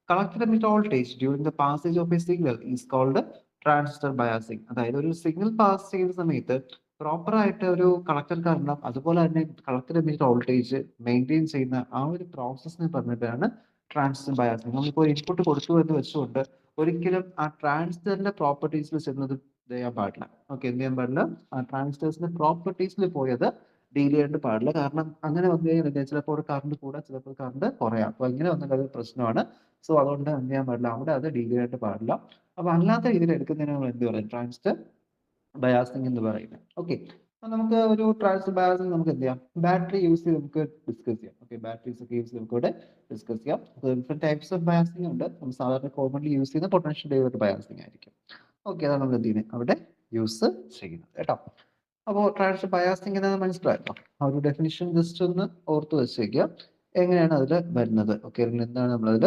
collector emitter voltage during the passage of a signal is called transistor biasing. അതായത് ഒരു signal pass ചെയ്യുന്ന സമയത്ത് proper ആയിട്ട് ഒരു collector കറണ്ടും അതുപോലെ തന്നെ കളക്ടർ എമിറ്റർ വോൾട്ടേജ് മെയിൻറ്റെയിൻ ചെയ്യുന്ന ആ ഒരു പ്രോസസ്സിനെ പറഞ്ഞിട്ടാണ് ട്രാൻസിസ്റ്റർ ബയാസിംഗ്. നമ്മളിപ്പോൾ ഇൻപുട്ട് കൊടുത്തു എന്ന് വെച്ചുകൊണ്ട് ഒരിക്കലും ആ ട്രാൻസിസ്റ്ററിന്റെ പ്രോപ്പർട്ടീസിൽ ചെന്നത് ചെയ്യാൻ പാടില്ല. ഓക്കെ, എന്ത് ചെയ്യാൻ പാടില്ല, ആ ട്രാൻസിസ്റ്റേഴ്സിന്റെ പ്രോപ്പർട്ടീസിൽ പോയത് ഡീൽ ചെയ്യാണ്ട് പാടില്ല. കാരണം അങ്ങനെ വന്നു കഴിഞ്ഞാൽ ചിലപ്പോൾ കറണ്ട് കൂടാം, ചിലപ്പോൾ കറണ്ട് കുറയാം. അപ്പൊ ഇങ്ങനെ വന്നാൽ അത് പ്രശ്നമാണ്. സോ അതുകൊണ്ട് എന്ത് ചെയ്യാൻ പാടില്ല, അവിടെ അത് ഡീൽ ചെയ്യാനായിട്ട് പാടില്ല. അപ്പൊ അല്ലാത്ത രീതിയിൽ എടുക്കുന്നതിന് നമ്മൾ എന്ത് പറയും, ട്രാൻസിസ്റ്റർ ബയാസിംഗ് എന്ന് പറയുന്നത്. ഓക്കെ, അപ്പൊ നമുക്ക് ഒരു ട്രാൻസിസ്റ്റർ ബയാസിംഗ് നമുക്ക് എന്ത് ചെയ്യാം, ബാറ്ററി യൂസ് ചെയ്ത് നമുക്ക് ഡിസ്കസ് ചെയ്യാം. ഓക്കെ, ബാറ്ററീസ് ഒക്കെ യൂസ് ചെയ്ത് നമുക്ക് ഇവിടെ ഡിസ്കസ് ചെയ്യാം. ഡിഫറെന്റ് ടൈപ്സ് ഓഫ് ബയാസിംഗ് ഉണ്ട്. നമ്മൾ സാധാരണ കോമൺലി യൂസ് ചെയ്യുന്ന പൊട്ടൻഷ്യൽ ഡിവൈഡർ ബയാസിംഗ് ആയിരിക്കും. ഓക്കെ, അതാണ് നമ്മൾ എന്ത് ചെയ്യുന്നത് അവിടെ യൂസ് ചെയ്യുന്നത് കേട്ടോ. അപ്പോൾ ട്രാൻസിസ്റ്റർ ബയാസിംഗ് എന്നത് മനസ്സിലായല്ലോ. ആ ഒരു ഡെഫിനിഷൻ ജസ്റ്റ് ഒന്ന് ഓർത്ത് വെച്ചേക്കുക, എങ്ങനെയാണ് അതിൽ വരുന്നത്. ഓക്കെ, എന്താണ് നമ്മളതിൽ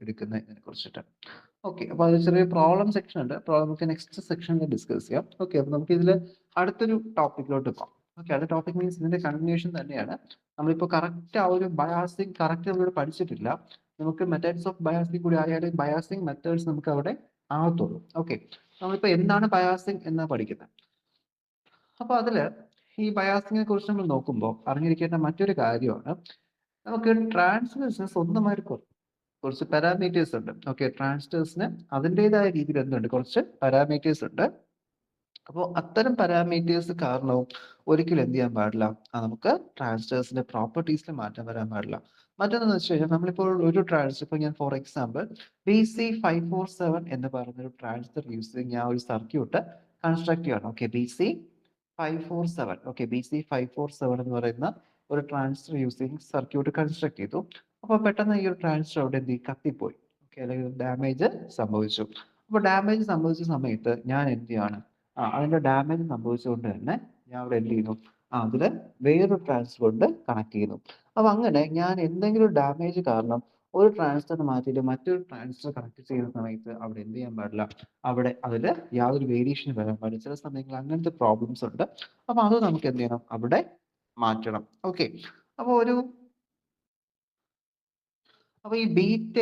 എടുക്കുന്നതിനെ കുറിച്ചിട്ട്. ഓക്കെ, അപ്പോൾ അതിൽ ചെറിയ പ്രോബ്ലം സെക്ഷൻ ഉണ്ട്. പ്രോബ്ലം നമുക്ക് നെക്സ്റ്റ് സെക്ഷനിൽ ഡിസ്കസ് ചെയ്യാം. ഓക്കെ, അപ്പോൾ നമുക്ക് ഇതിൽ അടുത്തൊരു ടോപ്പിക്കിലോട്ട് പോകാം. ഓക്കെ, അടുത്ത ടോപ്പിക് മീൻസ് ഇതിന്റെ കണ്ടിന്യൂഷൻ തന്നെയാണ്. നമ്മളിപ്പോൾ കറക്റ്റ് ആ ഒരു ബയാസിംഗ് കറക്റ്റ് നമ്മളിവിടെ പഠിച്ചിട്ടില്ല. നമുക്ക് മെത്തേഡ്സ് ഓഫ് ബയാസിംഗ് കൂടി ആയാലും ബയാസിംഗ് മെത്തേഡ്സ് നമുക്ക് അവിടെ ആകത്തുള്ളൂ. ഓക്കെ, നമ്മളിപ്പോൾ എന്താണ് ബയാസിംഗ് എന്ന് പഠിക്കുന്നത്. അപ്പോൾ അതില് ഈ ബയാസിങ്ങിനെ കുറിച്ച് നമ്മൾ നോക്കുമ്പോൾ അറിഞ്ഞിരിക്കേണ്ട മറ്റൊരു കാര്യമാണ്, നമുക്ക് ട്രാൻസിസ്റ്റേഴ്സിന് സ്വന്തമായിട്ട് കുറച്ച് പാരാമീറ്റേഴ്സ് ഉണ്ട്. ഓക്കെ, ട്രാൻസിസ്റ്റേഴ്സിന് അതിൻ്റെതായ രീതിയിൽ എന്തുണ്ട്, കുറച്ച് പാരാമീറ്റേഴ്സ് ഉണ്ട്. അപ്പോൾ അത്തരം പാരാമീറ്റേഴ്സ് കാരണവും ഒരിക്കലും എന്ത് ചെയ്യാൻ പാടില്ല, നമുക്ക് ട്രാൻസിസ്റ്റേഴ്സിന്റെ പ്രോപ്പർട്ടീസിൽ മാറ്റം വരാൻ പാടില്ല. മറ്റൊന്നെന്ന് വെച്ച് കഴിഞ്ഞാൽ നമ്മളിപ്പോൾ ഒരു ട്രാൻസിസ്റ്റർ, ഇപ്പോൾ ഞാൻ ഫോർ എക്സാമ്പിൾ BC547 എന്ന് പറയുന്ന ഒരു ട്രാൻസിസ്റ്റർ യൂസ് ചെയ്ത് ഞാൻ ഒരു സർക്യൂട്ട് കൺസ്ട്രക്ട് ചെയ്യണം. ഓക്കെ, BC547, ഓക്കെ, BC547 എന്ന് പറയുന്ന ഒരു ട്രാൻസിസ്റ്റർ യൂസ് ചെയ്ത് സർക്യൂട്ട് കൺസ്ട്രക്ട് ചെയ്തു. അപ്പോൾ പെട്ടെന്ന് ഈ ഒരു ട്രാൻസിസ്റ്റർ അവിടെ എന്ത് ചെയ്യും? കത്തിപ്പോയി. ഓക്കെ, അല്ലെങ്കിൽ ഡാമേജ് സംഭവിച്ചു. അപ്പോൾ ഡാമേജ് സംഭവിച്ച സമയത്ത് ഞാൻ എന്ത് ചെയ്യാണ്? അതിന്റെ ഡാമേജ് സംഭവിച്ചുകൊണ്ട് തന്നെ ഞാൻ അവിടെ എന്ത് ചെയ്യുന്നു? അതിൽ വേറൊരു ട്രാൻസിസ്റ്റർ കൊണ്ട് കണക്ട് ചെയ്യുന്നു. അപ്പൊ അങ്ങനെ ഞാൻ എന്തെങ്കിലും ഡാമേജ് കാരണം ഒരു ട്രാൻസിസ്റ്റർ മാറ്റിയിട്ട് മറ്റൊരു ട്രാൻസിസ്റ്റർ കണക്ട് ചെയ്യുന്ന സമയത്ത് അവിടെ എന്ത് ചെയ്യാൻ പാടില്ല? അവിടെ അതിൽ യാതൊരു വേരിയേഷൻ വരാൻ പാടില്ല. ചില സമയങ്ങളിൽ അങ്ങനത്തെ പ്രോബ്ലംസ് ഉണ്ട്. അപ്പൊ അത് നമുക്ക് എന്ത് ചെയ്യണം? അവിടെ മാറ്റണം. ഓക്കെ, അപ്പൊ ഒരു അപ്പൊ ഈ ബീറ്റ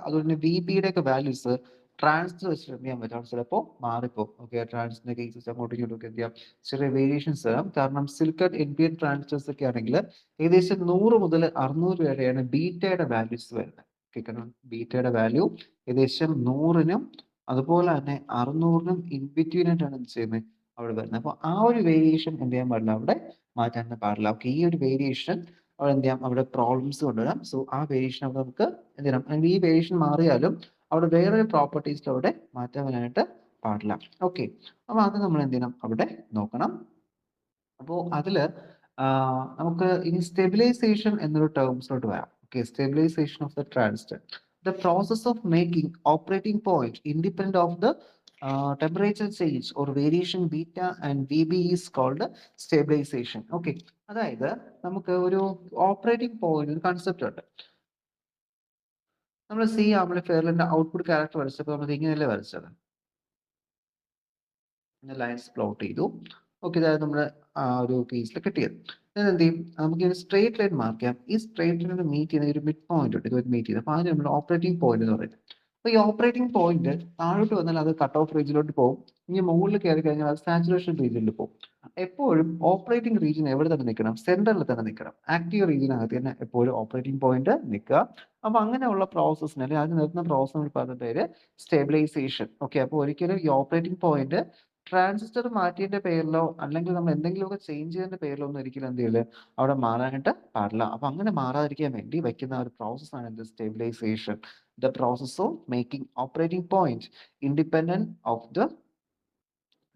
അതുപോലെ തന്നെ വിബിയുടെ ഒക്കെ വാല്യൂസ് ട്രാൻസിസ്റ്റർ വെച്ചിട്ട് എന്ത് ചെയ്യാൻ പറ്റും? ചിലപ്പോൾ മാറിപ്പോകും. ഓക്കെ, ട്രാൻസിസ്റ്ററിന്റെ കേസസ് അങ്ങോട്ടും ഇങ്ങോട്ടും ഒക്കെ എന്ത് ചെയ്യാം? ചെറിയ വേരിയേഷൻസ് വരാം. കാരണം സിലിക്കൺ NPN ട്രാൻസിസ്റ്റേഴ്സ് ഒക്കെ ആണെങ്കിൽ ഏകദേശം 100 മുതൽ 600 വരെയാണ് ബീറ്റയുടെ വാല്യൂസ് വരുന്നത്. ഓക്കെ, കാരണം ബീറ്റയുടെ വാല്യൂ ഏകദേശം 100നും അതുപോലെ തന്നെ 600നും ഇൻ ബിറ്റ്വീൻ ആയിട്ടാണ് എന്ത് ചെയ്യുന്നത്? അവിടെ വരുന്നത്. അപ്പോൾ ആ ഒരു വേരിയേഷൻ എന്ത് ചെയ്യാൻ പാടില്ല? അവിടെ മാറ്റാൻ പാടില്ല. ഓക്കെ, ഈ ഒരു വേരിയേഷൻ അവിടെ എന്ത് ചെയ്യാം? അവിടെ പ്രോബ്ലംസ് കൊണ്ടുവരാം. സോ ആ വേരിയേഷൻ അവിടെ നമുക്ക് എന്ത് ചെയ്യണം? അല്ലെങ്കിൽ ഈ വേരിയേഷൻ മാറിയാലും അവിടെ വേറൊരു പ്രോപ്പർട്ടീസ് അവിടെ മാറ്റാൻ വരാനായിട്ട് പാടില്ല. ഓക്കെ, അപ്പൊ അത് നമ്മൾ എന്ത് ചെയ്യണം? അവിടെ നോക്കണം. അപ്പോൾ അതില് നമുക്ക് ഇനി സ്റ്റെബിലൈസേഷൻ എന്നൊരു ടേംസിലോട്ട് വരാം. Okay, stabilisation of the transistor, the process of making operating point independent of the temperature change or variation beta and VB is called stabilization. Okay, അതായത് നമുക്ക് ഒരു ഓപ്പറേറ്റിംഗ് പോയിന്റ് ഒരു കൺസെപ്റ്റ് ഉണ്ട്. നമ്മൾ സി ആംപ്ലിഫയറിന്റെ ഔട്ട്പുട്ട് ക്യാരക്ടർ വരച്ചപ്പോൾ നമ്മൾ ഇങ്ങനെയല്ലേ വരച്ചത്? ലൈൻസ് പ്ലോട്ട് ചെയ്തു. ഓക്കെ, ഇതായത് നമ്മുടെ ആ ഒരു കേസിൽ കിട്ടിയത്. ഞാൻ എന്ത് ചെയ്യും? നമുക്ക് ഒരു സ്ട്രേറ്റ് ലൈൻ മാർക്ക് ചെയ്യാം. ഈ സ്ട്രേറ്റ് ലൈൻ മീറ്റ് ചെയ്യുന്ന ഒരു മിഡ് പോയിന്റ് ഉണ്ട്. ഇത് മീറ്റ് ചെയ്ത്, അപ്പോൾ അത് നമ്മൾ ഓപ്പറേറ്റിംഗ് പോയിന്റ് എന്ന് പറയുന്നത്. അപ്പൊ ഈ ഓപ്പറേറ്റിംഗ് പോയിന്റ് താഴോട്ട് വന്നാൽ അത് കട്ട് ഓഫ് റീജിയനിലോട്ട് പോകും. ഇനി മുകളിൽ കയറി കഴിഞ്ഞാൽ അത് സാച്ചുറേഷൻ റീജിയനിൽ പോകും. എപ്പോഴും ഓപ്പറേറ്റിംഗ് റീജിയൻ എവിടെ തന്നെ നിൽക്കണം? സെന്ററിൽ തന്നെ നിൽക്കണം. ആക്റ്റീവ് റീജിയനകത്ത് തന്നെ എപ്പോഴും ഓപ്പറേറ്റിംഗ് പോയിന്റ് നിൽക്കുക. അപ്പൊ അങ്ങനെയുള്ള പ്രോസസ്സിന് അല്ലെങ്കിൽ അത് നിർത്തുന്ന പ്രോസസ്സിന് പറഞ്ഞ പേര് സ്റ്റെബിലൈസേഷൻ. ഓക്കെ, അപ്പോൾ ഒരിക്കലും ഈ ഓപ്പറേറ്റിംഗ് പോയിന്റ് ട്രാൻസിസ്റ്റർ മാറ്റിയതിന്റെ പേരിലോ അല്ലെങ്കിൽ നമ്മൾ എന്തെങ്കിലുമൊക്കെ ചേഞ്ച് ചെയ്തതിന്റെ പേരിലോ ഒന്നും ഒരിക്കലും എന്ത് ചെയ്യില്ല? അവിടെ മാറാനായിട്ട് പാടില്ല. അപ്പൊ അങ്ങനെ മാറാതിരിക്കാൻ വേണ്ടി വെക്കുന്ന ഒരു പ്രോസസ്സാണ് എന്ത്? Stabilisation. The process of making operating point independent of the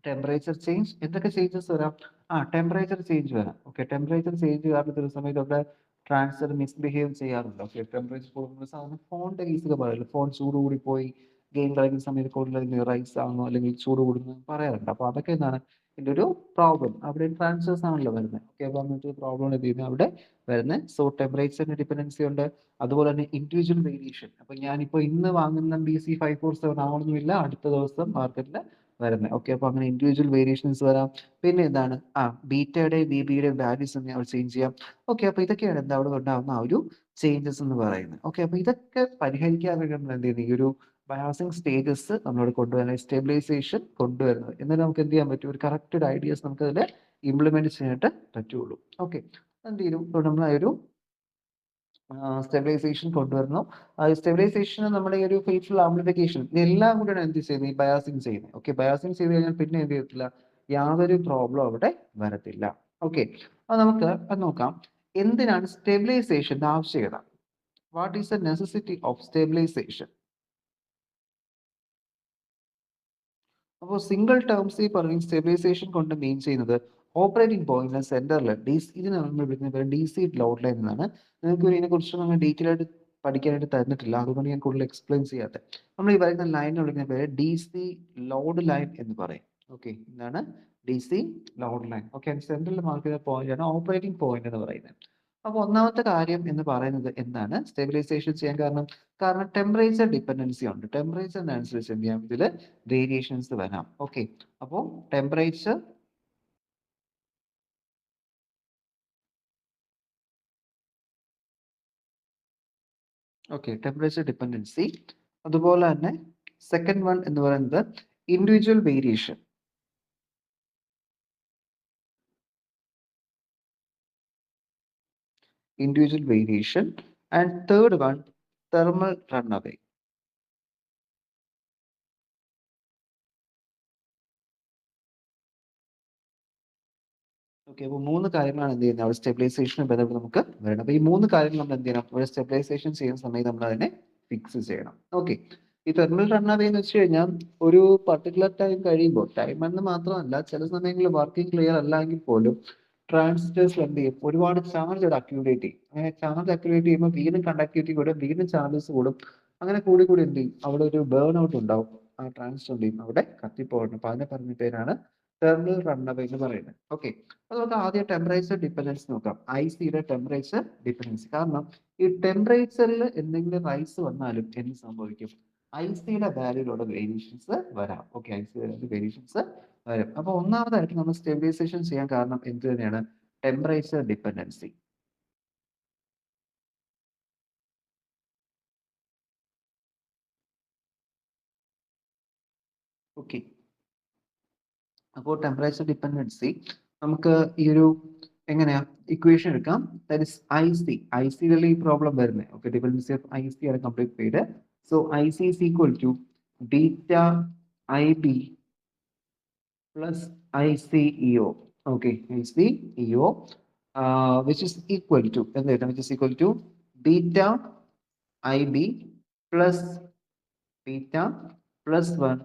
temperature change. എന്തൊക്കെ ചേഞ്ചസ് വരാം? ടെമ്പറേച്ചർ ചേഞ്ച് വരാം. ഓക്കെ, ടെമ്പറേച്ചർ ചേഞ്ച് കാരണം ചില സമയത്ത് അവിടെ ട്രാൻസിസ്റ്റർ മിസ്ബിഹേവ് ചെയ്യാറുണ്ട്. ഓക്കെ, ടെമ്പറേച്ചർ കൂടുന്ന സാധനം ഫോണിന്റെ കേസൊക്കെ പറയില്ല, ഫോൺ ചൂട് കൂടിപ്പോയി ഗെയിം കളിക്കുന്ന സമയത്ത് കൂടുതൽ റൈസ് ആവുന്നു അല്ലെങ്കിൽ ചൂട് കൂടുന്നു പറയാറുണ്ട്. അപ്പൊ അതൊക്കെ എന്താണ്? ഇതിന്റെ ഒരു പ്രോബ്ലം അവിടെ ട്രാൻസിസ്റ്റേഴ്സ് ആണല്ലോ വരുന്നത്. ഓക്കെ, അപ്പൊ അങ്ങനത്തെ പ്രോബ്ലം എന്ത് ചെയ്യുന്നത്? അവിടെ വരുന്നത്. സോ ടെമ്പറേച്ചറിന് ഡിപെൻഡൻസി ഉണ്ട്. അതുപോലെ തന്നെ ഇൻഡിവിജ്വൽ വേരിയേഷൻ. അപ്പൊ ഞാനിപ്പോ ഇന്ന് വാങ്ങുന്ന BC547 ആവണമെന്നില്ല അടുത്ത ദിവസം മാർക്കറ്റിൽ വരുന്നത്. ഓക്കെ, അപ്പൊ അങ്ങനെ ഇൻഡിവിജ്വൽ വേരിയേഷൻസ് വരാം. പിന്നെ എന്താണ്? ബീറ്റയുടെ വിബിയുടെ വാല്യൂസ് അവിടെ ചേഞ്ച് ചെയ്യാം. ഓക്കെ, അപ്പൊ ഇതൊക്കെയാണ് എന്താ അവിടെ ഉണ്ടാകുന്ന ആ ഒരു ചേഞ്ചസ് എന്ന് പറയുന്നത്. ഓക്കെ, അപ്പൊ ഇതൊക്കെ പരിഹരിക്കാൻ വേണ്ടി നമ്മൾ എന്ത് ചെയ്യുന്നത്? ഈ ഒരു ബയാസിങ് സ്റ്റേജസ് നമ്മളോട് കൊണ്ടുവരുന്നത്, സ്റ്റെബിലൈസേഷൻ കൊണ്ടുവരുന്നത്. എന്നാൽ നമുക്ക് എന്ത് ചെയ്യാൻ പറ്റും? ഒരു കറക്റ്റ് ഐഡിയാസ് നമുക്ക് അതിൽ ഇംപ്ലിമെന്റ് ചെയ്യാനായിട്ട് പറ്റുള്ളൂ. ഓക്കെ, എന്ത് ചെയ്യും? ഇപ്പോൾ നമ്മൾ ആ ഒരു സ്റ്റെബിലൈസേഷൻ കൊണ്ടുവരുന്നു. സ്റ്റെബിലൈസേഷൻ നമ്മുടെ ഈ ഒരു ഫേസ്ഫുൾ ആംപ്ലിഫിക്കേഷൻ ഇതെല്ലാം കൂടിയാണ് എന്ത് ചെയ്യുന്നത്? ഈ ബയാസിങ് ചെയ്യുന്നത്. ഓക്കെ, ബയാസിങ് ചെയ്ത് കഴിഞ്ഞാൽ പിന്നെ എന്ത് ചെയ്യത്തില്ല? യാതൊരു പ്രോബ്ലം അവിടെ വരത്തില്ല. ഓക്കെ, അപ്പൊ നമുക്ക് അത് നോക്കാം. എന്തിനാണ് സ്റ്റെബിലൈസേഷന്റെ ആവശ്യകത? What is the necessity of stabilisation? അപ്പോൾ സിംഗിൾ ടേംസ് ഈ പറഞ്ഞ സ്റ്റെബിലൈസേഷൻ കൊണ്ട് മീൻ ചെയ്യുന്നത് ഓപ്പറേറ്റിംഗ് പോയിന്റിന് സെന്ററിൽ ഇതിനെ നമ്മൾ വിളിക്കുന്ന പേര് DC ലോഡ് ലൈൻ എന്നാണ്. നിങ്ങൾക്ക് ഇതിനെക്കുറിച്ച് നമ്മൾ ഡീറ്റെയിൽ ആയിട്ട് പഠിക്കാനായിട്ട് തന്നിട്ടില്ല, അതുകൊണ്ട് ഞാൻ കൂടുതൽ എക്സ്പ്ലെയിൻ ചെയ്യാതെ. നമ്മൾ ഈ പറയുന്ന ലൈനിനെ വിളിക്കുന്ന പേര് DC ലോഡ് ലൈൻ എന്ന് പറയും. ഓക്കെ, ഇതാണ് DC ലോഡ് ലൈൻ. ഓക്കെ, സെന്ററിൽ മാർക്ക് ചെയ്ത പോയിന്റ് ആണ് ഓപ്പറേറ്റിംഗ് പോയിന്റ് എന്ന് പറയുന്നത്. അപ്പൊ ഒന്നാമത്തെ കാര്യം എന്ന് പറയുന്നത് എന്താണ്? സ്റ്റെബിലൈസേഷൻ ചെയ്യാൻ കാരണം ടെമ്പറേച്ചർ ഡിപ്പെൻഡൻസി ഉണ്ട്. ടെമ്പറേച്ചറിനനുസരിച്ച് എന്ത് ചെയ്യാം? ഇതിൽ വേരിയേഷൻസ് വരാം. ഓക്കെ, അപ്പോൾ ടെമ്പറേച്ചർ ടെമ്പറേച്ചർ ഡിപ്പെൻഡൻസി. അതുപോലെ തന്നെ സെക്കൻഡ് വൺ എന്ന് പറയുന്നത് individual variation. And third one thermal run away. Okay, അപ്പോൾ മൂന്ന് കാര്യങ്ങളാണ് എന്ത് ചെയ്യുന്നത് അവിടെ സ്റ്റെബിലൈസേഷന് ബന്ധപ്പെട്ട് നമുക്ക് വരണം. അപ്പോൾ ഈ മൂന്ന് കാര്യങ്ങൾ നമ്മൾ എന്ത് ചെയ്യണം, ഇവിടെ സ്റ്റെബിലൈസേഷൻ ചെയ്യുന്ന സമയത്ത് നമ്മൾ അതിനെ ഫിക്സ് ചെയ്യണം. ഓക്കെ, ഈ തെർമൽ റൺ അവേ എന്ന് വെച്ച് കഴിഞ്ഞാൽ ഒരു പർട്ടിക്കുലർ ടൈം കഴിയുമ്പോൾ, ടൈം എന്ന് മാത്രമല്ല ചില സമയങ്ങളിൽ വർക്കിംഗ് ക്ലിയർ അല്ലെങ്കിൽ പോലും ട്രാൻസിസ്റ്റേഴ്സ് എന്ത് ചെയ്യും, ഒരുപാട് ചാർജ് അവിടെ അക്യൂമുലേറ്റ് ചെയ്യും. അങ്ങനെ ചാർജ് അക്യൂമുലേറ്റ് ചെയ്യുമ്പോൾ വീണ്ടും കണ്ടക്ടിവിറ്റി കൂടും, വീണ്ടും ചാർജസ് കൂടും. അങ്ങനെ കൂടി കൂടി എന്ത് ചെയ്യും, അവിടെ ഒരു ബേൺ ഔട്ട് ഉണ്ടാവും. ആ ട്രാൻസിസ്റ്റർ എന്ത് ചെയ്യും, അവിടെ കത്തിപ്പോകണം. അപ്പൊ അതിനെ പറഞ്ഞ പേരാണ് തെർമൽ റൺ അവേ എന്ന് പറയുന്നത്. ഓക്കെ, അപ്പൊ നമുക്ക് ആദ്യം ടെമ്പറേച്ചർ ഡിപ്പെൻഡൻസ് നോക്കാം. ഐ സിയുടെ ടെമ്പറേച്ചർ ഡിപ്പെൻഡൻസ്. കാരണം ഈ ടെമ്പറേച്ചറിൽ എന്തെങ്കിലും റൈസ് വന്നാലും എന്ത് സംഭവിക്കും, ഐ സിയുടെ വാല്യൂയിലുള്ള വേരിയേഷൻസ് വരാം. ഓക്കെ, ഐ സിയുടെ വേരിയേഷൻസ് വരും. അപ്പൊ ഒന്നാമതായിട്ട് നമ്മൾ സ്റ്റെബിലൈസേഷൻ ചെയ്യാൻ കാരണം എന്ത് തന്നെയാണ്, ടെമ്പറേച്ചർ ഡിപ്പെൻഡൻസി. ഓക്കെ, അപ്പോൾ ടെമ്പറേച്ചർ ഡിപ്പെൻഡൻസി നമുക്ക് ഈ ഒരു എങ്ങനെയാ ഇക്വേഷൻ എടുക്കാം. That is I C. I സിയിലുള്ള ഈ പ്രോബ്ലം വരുന്നത്. Okay, dependency of I C ആണ് കംപ്ലീറ്റ് പേര്. So I C is equal to beta I B plus ICEO. Okay, ICEO, which is equal to, which is equal to beta IB plus beta plus 1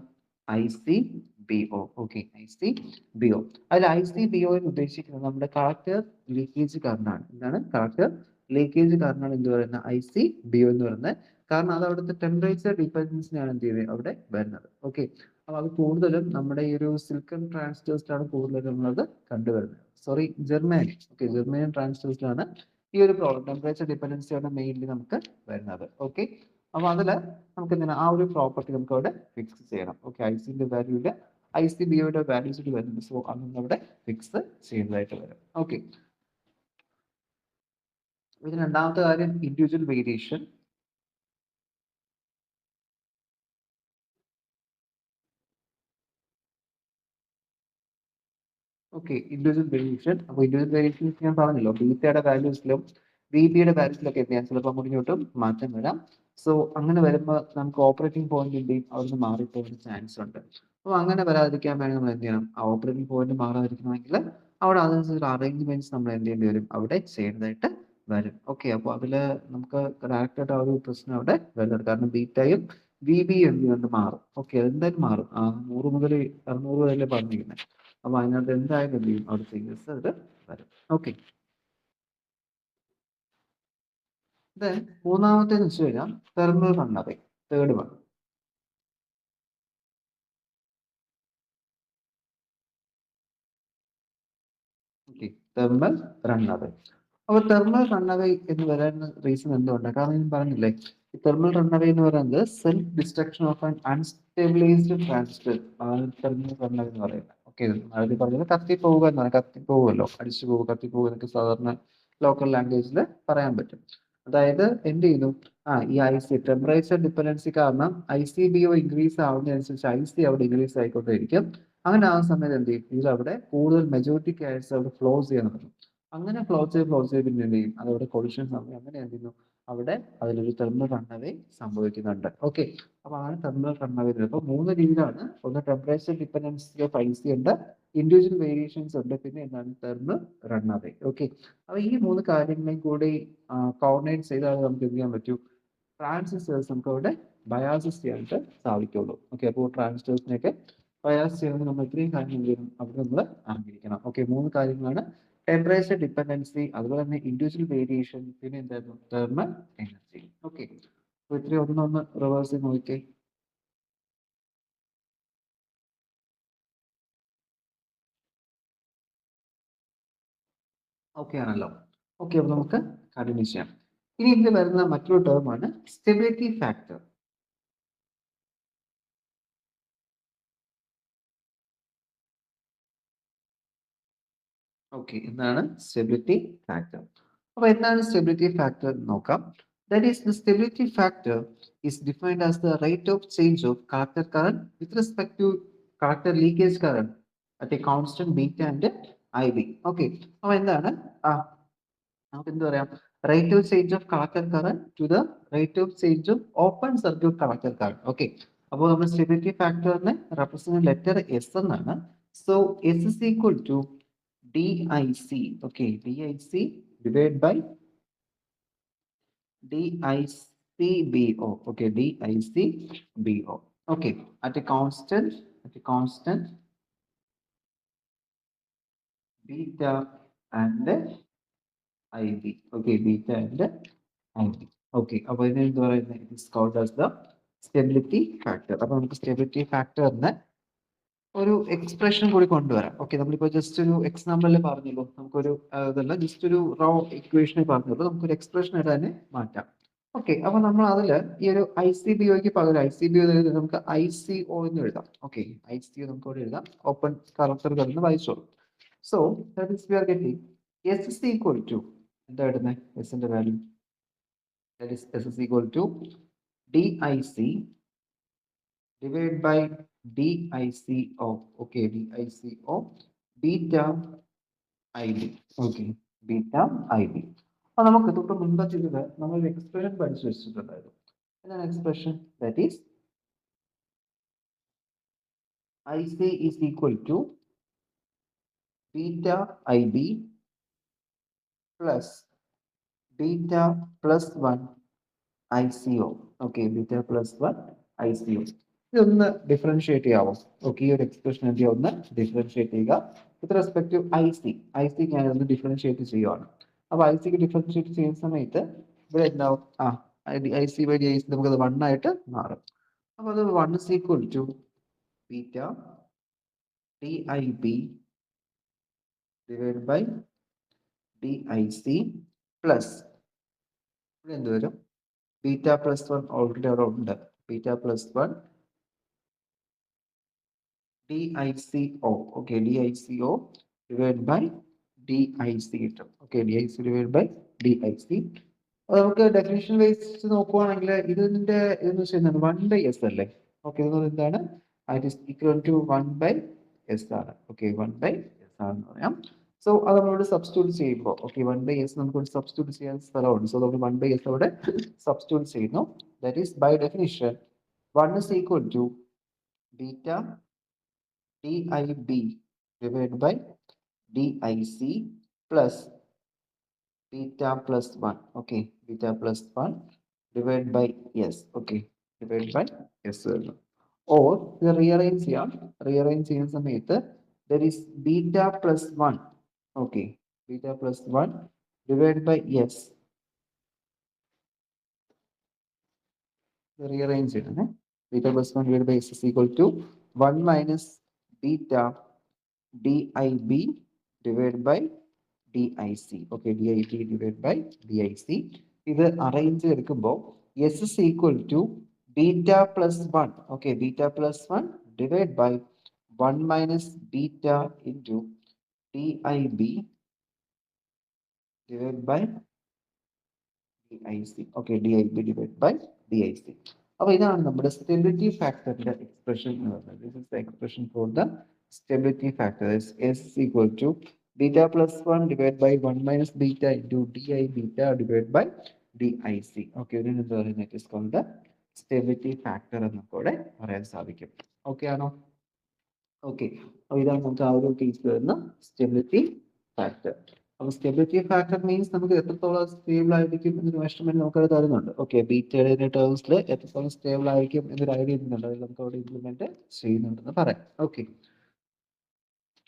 ICBO. Okay, ICBO. അതിൽ ICBO എന്ന് ഉദ്ദേശിക്കുന്നത് നമ്മുടെ collector leakage കാരണമാണ്. എന്താണ് collector leakage കാരണമാണ് എന്ത് പറയുന്നത്, ICBO എന്ന് പറയുന്നത്. കാരണം അത് അവിടുത്തെ ടെമ്പറേച്ചർ ഡിപ്പെൻഡൻസിനാണ് എന്ത് ചെയ്യുന്നത് അവിടെ വരുന്നത്. ഓക്കെ, അപ്പൊ അത് കൂടുതലും നമ്മുടെ ഈ ഒരു സിലിക്കൺ ട്രാൻസിസ്റ്റേഴ്സിലാണ് കൂടുതലും നമ്മളത് കണ്ടുവരുന്നത്. സോറി, ജെർമാനിയം. ഓക്കെ, ജെർമാനിയം ട്രാൻസിസ്റ്റേഴ്സിലാണ് ഈ ഒരു പ്രോബ്ലം, ടെമ്പറേച്ചർ ഡിപ്പെൻഡൻസിയാണ് മെയിൻലി നമുക്ക് വരുന്നത്. ഓക്കെ, അപ്പൊ അതില് നമുക്ക് എന്താണ് ആ ഒരു പ്രോപ്പർട്ടി നമുക്ക് അവിടെ ഫിക്സ് ചെയ്യണം. ഓക്കെ, ഐ സിന്റെ വാല്യൂല് ICBOയുടെ വാല്യൂസ് വരുന്നുണ്ട്. സോ അത് നമ്മൾ അവിടെ ഫിക്സ് ചെയ്യുന്നതായിട്ട് വരും. ഓക്കെ, ഇത് രണ്ടാമത്തെ കാര്യം individual variation. Okay, individual variation. അപ്പോൾ ഇൻഡിവിജ്വൽ വേരിയേഷൻ ഞാൻ പറഞ്ഞല്ലോ, ബീറ്റയുടെ വാല്യൂസിലും VB-യുടെ വാല്യൂസിലൊക്കെ എന്ത് ചെയ്യാം, ചിലപ്പോൾ അങ്ങോട്ടും ഇങ്ങോട്ടും മാറ്റം വരാം. സോ അങ്ങനെ വരുമ്പോൾ നമുക്ക് ഓപ്പറേറ്റിംഗ് പോയിന്റിന്റെയും അവിടുന്ന് മാറിപ്പോകാൻ ചാൻസ് ഉണ്ട്. അപ്പോൾ അങ്ങനെ വരാതിരിക്കാൻ വേണ്ടി നമ്മൾ എന്ത് ചെയ്യണം, ആ ഓപ്പറേറ്റിംഗ് പോയിന്റ് മാറാതിരിക്കണമെങ്കിൽ അവിടെ അതനുസരിച്ച് അറേഞ്ച്മെന്റ്സ് നമ്മൾ എന്ത് ചെയ്യേണ്ടി വരും, അവിടെ ചെയ്യേണ്ടതായിട്ട് വരും. ഓക്കെ, അപ്പോൾ അതിൽ നമുക്ക് ഡയറക്റ്റായിട്ട് ആ ഒരു പ്രശ്നം അവിടെ വരുന്നുണ്ട്. കാരണം ബീറ്റയും VB-യും എന്ത് കൊണ്ട് മാറും. ഓക്കെ, അതെന്തായാലും മാറും. 100 മുതൽ 600 വരെ പറഞ്ഞിരിക്കുന്നത്. അപ്പൊ അതിനകത്ത് എന്തായാലും എന്ത് ചെയ്യും, അവിടെ ചേഞ്ചസ് അത് വരും. ഓക്കെ, ദെൻ മൂന്നാമത്തേന്ന് വെച്ച് കഴിഞ്ഞാൽ thermal run away, third one. Okay, thermal run away. അപ്പോൾ തെർമൽ റൺ അവേ എന്ന് വരാൻ റീസൺ എന്തുകൊണ്ടാണ്? കാരണം ഞാൻ പറഞ്ഞില്ലേ, ഈ തെർമൽ റൺ അവേ എന്ന് പറയുന്നത് self destruction of an unstabilised transistor ആണ് തെർമൽ റൺ അവേ എന്ന് പറയുന്നത്. ഓക്കെ, അതിൽ പറഞ്ഞത് കത്തിപ്പോവുക എന്നാണ്. കത്തിപ്പോവുമല്ലോ, അടിച്ചു പോവുക, കത്തിപ്പോവുക എന്നൊക്കെ സാധാരണ ലോക്കൽ ലാംഗ്വേജിൽ പറയാൻ പറ്റും. അതായത് എന്ത് ചെയ്യുന്നു, ഈ ഐ സി ടെമ്പറേച്ചർ ഡിപ്പെൻഡൻസി കാരണം ICBO ഇൻക്രീസ് ആവുന്നതനുസരിച്ച് ഐ സി അവിടെ ഇൻക്രീസ് ആയിക്കൊണ്ടിരിക്കും. അങ്ങനെ ആ സമയത്ത് എന്ത് ചെയ്യും, ഇതിൽ അവിടെ കൂടുതൽ മെജോറിറ്റി ക്യാരറ്റ്സ് അവിടെ ഫ്ലോ ചെയ്യാൻ തുടങ്ങും. അങ്ങനെ ഫ്ലോ ചെയ്ത് പിന്നെ എന്ത് ചെയ്യും, അതവിടെ കൊളിഷൻ സമയം അങ്ങനെ എന്ത് ചെയ്യുന്നു, അവിടെ അതിലൊരു തെർമൽ റണ്ണവേ സംഭവിക്കുന്നുണ്ട്. ഓക്കെ, അപ്പൊ ആണ് തെർമൽ റണ്ണവേ. അപ്പൊ മൂന്ന് രീതിയിലാണ്. ഒന്ന് temperature dependency of I C ഉണ്ട്, ഇൻഡിവിജ്വൽ വേരിയേഷൻസ് ഉണ്ട്, പിന്നെ എന്താണ് തെർമൽ റണ്ണവേ. ഓക്കെ, അപ്പൊ ഈ മൂന്ന് കാര്യങ്ങളെയും കൂടി കോർഡിനേറ്റ് ചെയ്താൽ നമുക്ക് എന്ത് ചെയ്യാൻ പറ്റൂ, ട്രാൻസിസ്റ്റേഴ്സ് നമുക്ക് അവിടെ ബയാസസ് ചെയ്യാനായിട്ട് സാധിക്കുള്ളൂ. ഓക്കെ, അപ്പോൾ ട്രാൻസിസ്റ്റേഴ്സിനെയൊക്കെ ബയാസ് ചെയ്യുന്നത് നമ്മൾ ഇത്രയും കാര്യങ്ങൾ ചെയ്യണം, അവിടെ നമ്മൾ അറിഞ്ഞിരിക്കണം. ഓക്കെ, മൂന്ന് കാര്യങ്ങളാണ്: ടെമ്പറേച്ചർ ഡിപ്പെൻഡൻസി, അതുപോലെ തന്നെ ഇൻഡിവിജ്വൽ വേരിയേഷൻ, പിന്നെ എന്തായിരുന്നു തെർമൽ എനർജി. ഓക്കെ, അപ്പോൾ ഇത്രയും ഒന്നൊന്ന് റിവേഴ്സ് ചെയ്ത് നോക്കിയേ. ഓക്കെ ആണല്ലോ. ഓക്കെ, അപ്പോൾ നമുക്ക് കണ്ടിന്യൂ ചെയ്യാം. ഇനി ഇതിൽ വരുന്ന മറ്റൊരു ടേമാണ് സ്റ്റെബിലിറ്റി ഫാക്ടർ. ഓക്കെ, എന്താണ് സ്റ്റെബിലിറ്റി ഫാക്ടർ? അപ്പോൾ എന്താണ് സ്റ്റെബിലിറ്റി ഫാക്ടർ നോക്കാം. That is, the stability factor is defined as the rate of change of collector current with respect to collector leakage current at a constant beta and IB. Okay, അപ്പോൾ എന്താണ് നമുക്ക് എന്ത് പറയാം, rate of change of collector current to the rate of change of open circuit collector current. Okay, അപ്പോൾ നമ്മൾ stability ഫാക്ടറിനെ represent letter S എന്നാണ്. So S is equal to DIC, okay, DIC divided by DICBO, okay, DICBO, okay, at a constant beta and IB, okay, beta and IB, okay, അപ്പോൾ ഇതിന് എന്ത് പറയുന്നത്? It is called as the stability factor. അപ്പോൾ നമുക്ക് stability factor എന്ന് ഒരു expression കൂടി കൊണ്ടുവരാം. ഓക്കെ, നമ്മളിപ്പോൾ ജസ്റ്റ് ഒരു എക്സാമ്പിളിൽ പറഞ്ഞല്ലോ, നമുക്കൊരു ഇതല്ല, ജസ്റ്റ് ഒരു റോ ഇക്വേഷനെ പറഞ്ഞല്ലോ, നമുക്കൊരു എക്സ്പ്രഷൻ ആയിട്ട് തന്നെ മാറ്റാം. ഓക്കെ, അപ്പൊ നമ്മൾ അതിൽ ഈ ഒരു ICBOയ്ക്ക് പകരം ICBO നമുക്ക് ICO എന്ന് എഴുതാം. ഓക്കെ, ICO നമുക്ക് ഇവിടെ എഴുതാം. ഓപ്പൺ കറക്റ്റർ കടന്ന് വായിച്ചോളൂ. So that is we are getting S is equal to എന്താ ഇടുന്നത്? എസിന്റെ value that is S is equal to DIC divided by DICO, okay, DICO beta IB, okay, beta IB. അപ്പോൾ നമുക്ക് തൊട്ട് മുൻപത്തെ ഇതിൽ നമ്മൾ എക്സ്പ്രഷൻ പഠിച്ചു വെച്ചിട്ടുണ്ടായിരുന്നു. എന്താണ് expression? That is IC is equal to beta IB plus beta plus 1 ICO, okay, beta plus 1 ICO. ഇതൊന്ന് ഡിഫറൻഷിയേറ്റ് ചെയ്യാവോ? ഓക്കെ, ഈ ഒരു എക്സ്പ്രഷൻ എന്ത് ചെയ്യുക? ഒന്ന് ഡിഫറൻഷിയേറ്റ് ചെയ്യുക with respect to I C ഞാനൊന്ന് ഡിഫറൻഷിയേറ്റ് ചെയ്യുവാണ്. അപ്പൊ ഐസിക്ക് ഡിഫറൻഷിയേറ്റ് ചെയ്യുന്ന സമയത്ത് ഇവിടെ എന്താവും? IC ബൈ DIC നമുക്കത് 1 ആയിട്ട് മാറും. അപ്പൊ അത് 1 is equal to beta DIB divided by DIC plus ഇവിടെ എന്ത് വരും? ബീറ്റ പ്ലസ് 1 ഓൾറെഡി അവിടെ ഉണ്ട്. Beta plus 1 DICO, okay, DICO divided by DIC കിട്ടും. Okay, DIC divided by DIC. നമുക്ക് ഡെഫിനിഷൻ വൈസ് നോക്കുവാണെങ്കിൽ ഇതിന്റെ എന്ന് വെച്ചാൽ 1/s അല്ലേ? ഓക്കെ, ഇത് എന്താണ്? It is equal to 1/s ആണ്. ഓക്കെ, 1/s ആണെന്ന് പറയാം. സോ അത് നമ്മളോട് സബ്സ്റ്റിറ്റ്യൂട്ട് ചെയ്യുമ്പോൾ, ഓക്കെ, 1/s നമുക്ക് സബ്സ്റ്റിറ്റ്യൂട്ട് ചെയ്യാൻ സ്ഥലമുണ്ട്. സോ നമ്മൾ 1/s അവിടെ സബ്സ്റ്റിറ്റ്യൂട്ട് ചെയ്യുന്നു. That is by definition 1 is equal to beta DIB divided by DIC plus beta plus 1, okay, beta plus 1 divided by S, okay, divided by S. Or the rearrange ചെയ്യാൻ സമയത്ത് there is beta plus 1, okay, beta plus 1 divided by S. Rearrange it, beta plus 1 divided by S is equal to 1 minus beta DIB divided by DIC, okay, DIB divided by DIC. ഇത് arrange എടുക്കുമ്പോൾ S is equal to beta plus 1, okay, beta plus 1 divided by 1 minus beta into DIB divided by DIC, okay, DIB divided by DIC. അപ്പോൾ ഇതാണ് നമ്മുടെ stability ഫാക്ടറിന്റെ expression എന്ന് പറയുന്നത്. This is the expression for the stability factor is S is equal to beta plus 1 divided by 1 minus beta into di beta divided by DIC. Okay, ഇതിന് എന്താ പറയുന്നത്? It is called the stability factor എന്ന് നമുക്കിവിടെ പറയാൻ സാധിക്കും. Okay ആണോ? Okay, അപ്പോൾ ഇതാണ് നമുക്ക് ആ ഒരു കേസ് വരുന്ന സ്റ്റെബിലിറ്റി ഫാക്ടർ. അപ്പോൾ സ്റ്റെബിലിറ്റി ഫാക്ടർ മീൻസ് നമുക്ക് എത്രത്തോളം സ്റ്റേബിൾ ആയിരിക്കും എന്നൊരു മെഷർമെന്റ് നമുക്കത് തരുന്നുണ്ട്. ഓക്കെ, ബീറ്റയുടെ ടേംസിൽ എത്രത്തോളം സ്റ്റേബിൾ ആയിരിക്കും എന്നൊരു ഐഡിയ ഇരുന്നുണ്ട്. അത് നമുക്ക് അവിടെ ഇംപ്ലിമെന്റ് ചെയ്യുന്നുണ്ടെന്ന് പറയാം. ഓക്കെ,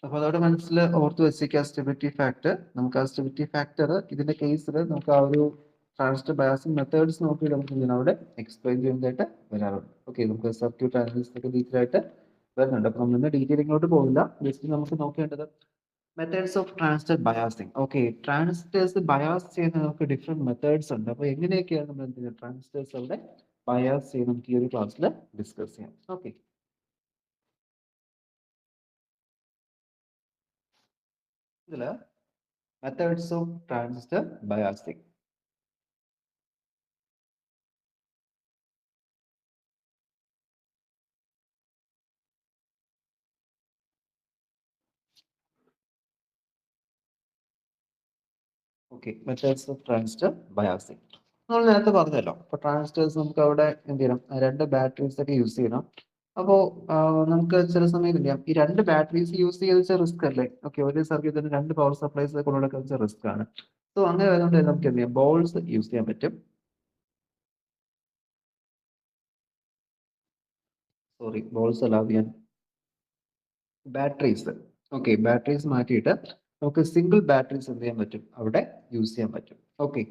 അപ്പോൾ അതോടെ മനസ്സിൽ ഓർത്ത് വെച്ചേക്കുക സ്റ്റെബിലിറ്റി ഫാക്ടർ. നമുക്ക് ആ സ്റ്റെബിലിറ്റി ഫാക്ടർ ഇതിന്റെ കേസിൽ നമുക്ക് ആ ഒരു ട്രാൻസിസ്റ്റർ ബയാസിംഗ് മെത്തേഡ്സ് നോക്കി നമുക്ക് ഇതിനവിടെ എക്സ്പ്ലെയിൻ ചെയ്യുന്നതായിട്ട് വരാറുണ്ട്. ഓക്കെ, നമുക്ക് സർക്യൂട്ട് അനാലിസിസ് ഒക്കെ ഡീറ്റെയിൽ ആയിട്ട് വരുന്നുണ്ട്. അപ്പോൾ നമ്മൾ ഇന്ന് ഡീറ്റെയിലിങ്ങിലോട്ട് പോകില്ല. ജസ്റ്റ് നമുക്ക് നോക്കേണ്ടത് methods of transistor biasing. Okay, transistors bias ചെയ്യുന്ന നമുക്ക് ഡിഫറെന്റ് മെത്തേഡ്സ് ഉണ്ട്. അപ്പോൾ എങ്ങനെയൊക്കെയാണ് നമ്മൾ എന്ത് ചെയ്യുന്നത്? ട്രാൻസിസ്റ്റേഴ്സ് അവിടെ ബയാസ് ചെയ്ത് നമുക്ക് ഈ ഒരു ക്ലാസ്സിൽ ഡിസ്കസ് ചെയ്യാം. ഓക്കെ, ഇതില് methods of transistor biasing. Okay, methods of transistor biasing. നമ്മൾ നേരത്തെ പറഞ്ഞല്ലോ, അപ്പോൾ ട്രാൻസിസ്റ്റേഴ്സ് നമുക്ക് അവിടെ എന്ത് ചെയ്യണം? രണ്ട് ബാറ്ററീസ് ഒക്കെ യൂസ് ചെയ്യണം. അപ്പോൾ നമുക്ക് ചില സമയം ഇല്ല ഈ രണ്ട് ബാറ്ററീസ് യൂസ് ചെയ്ത് വെച്ചാൽ റിസ്ക് അല്ലേ? ഓക്കെ, ഒരു സർക്യൂട്ടിൽ തന്നെ രണ്ട് പവർ സപ്ലൈസ് കൊണ്ടുനടക്കാൻ വെച്ചാൽ റിസ്ക് ആണ്. സോ അങ്ങനെ ആയതുകൊണ്ട് നമുക്ക് എന്ത് ചെയ്യാം, ബോൾസ് യൂസ് ചെയ്യാൻ പറ്റും. സോറി, ബോൾസ് അല്ല ചെയ്യാൻ, ബാറ്ററീസ്. ഓക്കെ, ബാറ്ററീസ് മാറ്റിയിട്ട് നമുക്ക് സിംഗിൾ ബാറ്ററീസ് എന്ത് ചെയ്യാൻ പറ്റും, അവിടെ യൂസ് ചെയ്യാൻ പറ്റും. ഓക്കെ,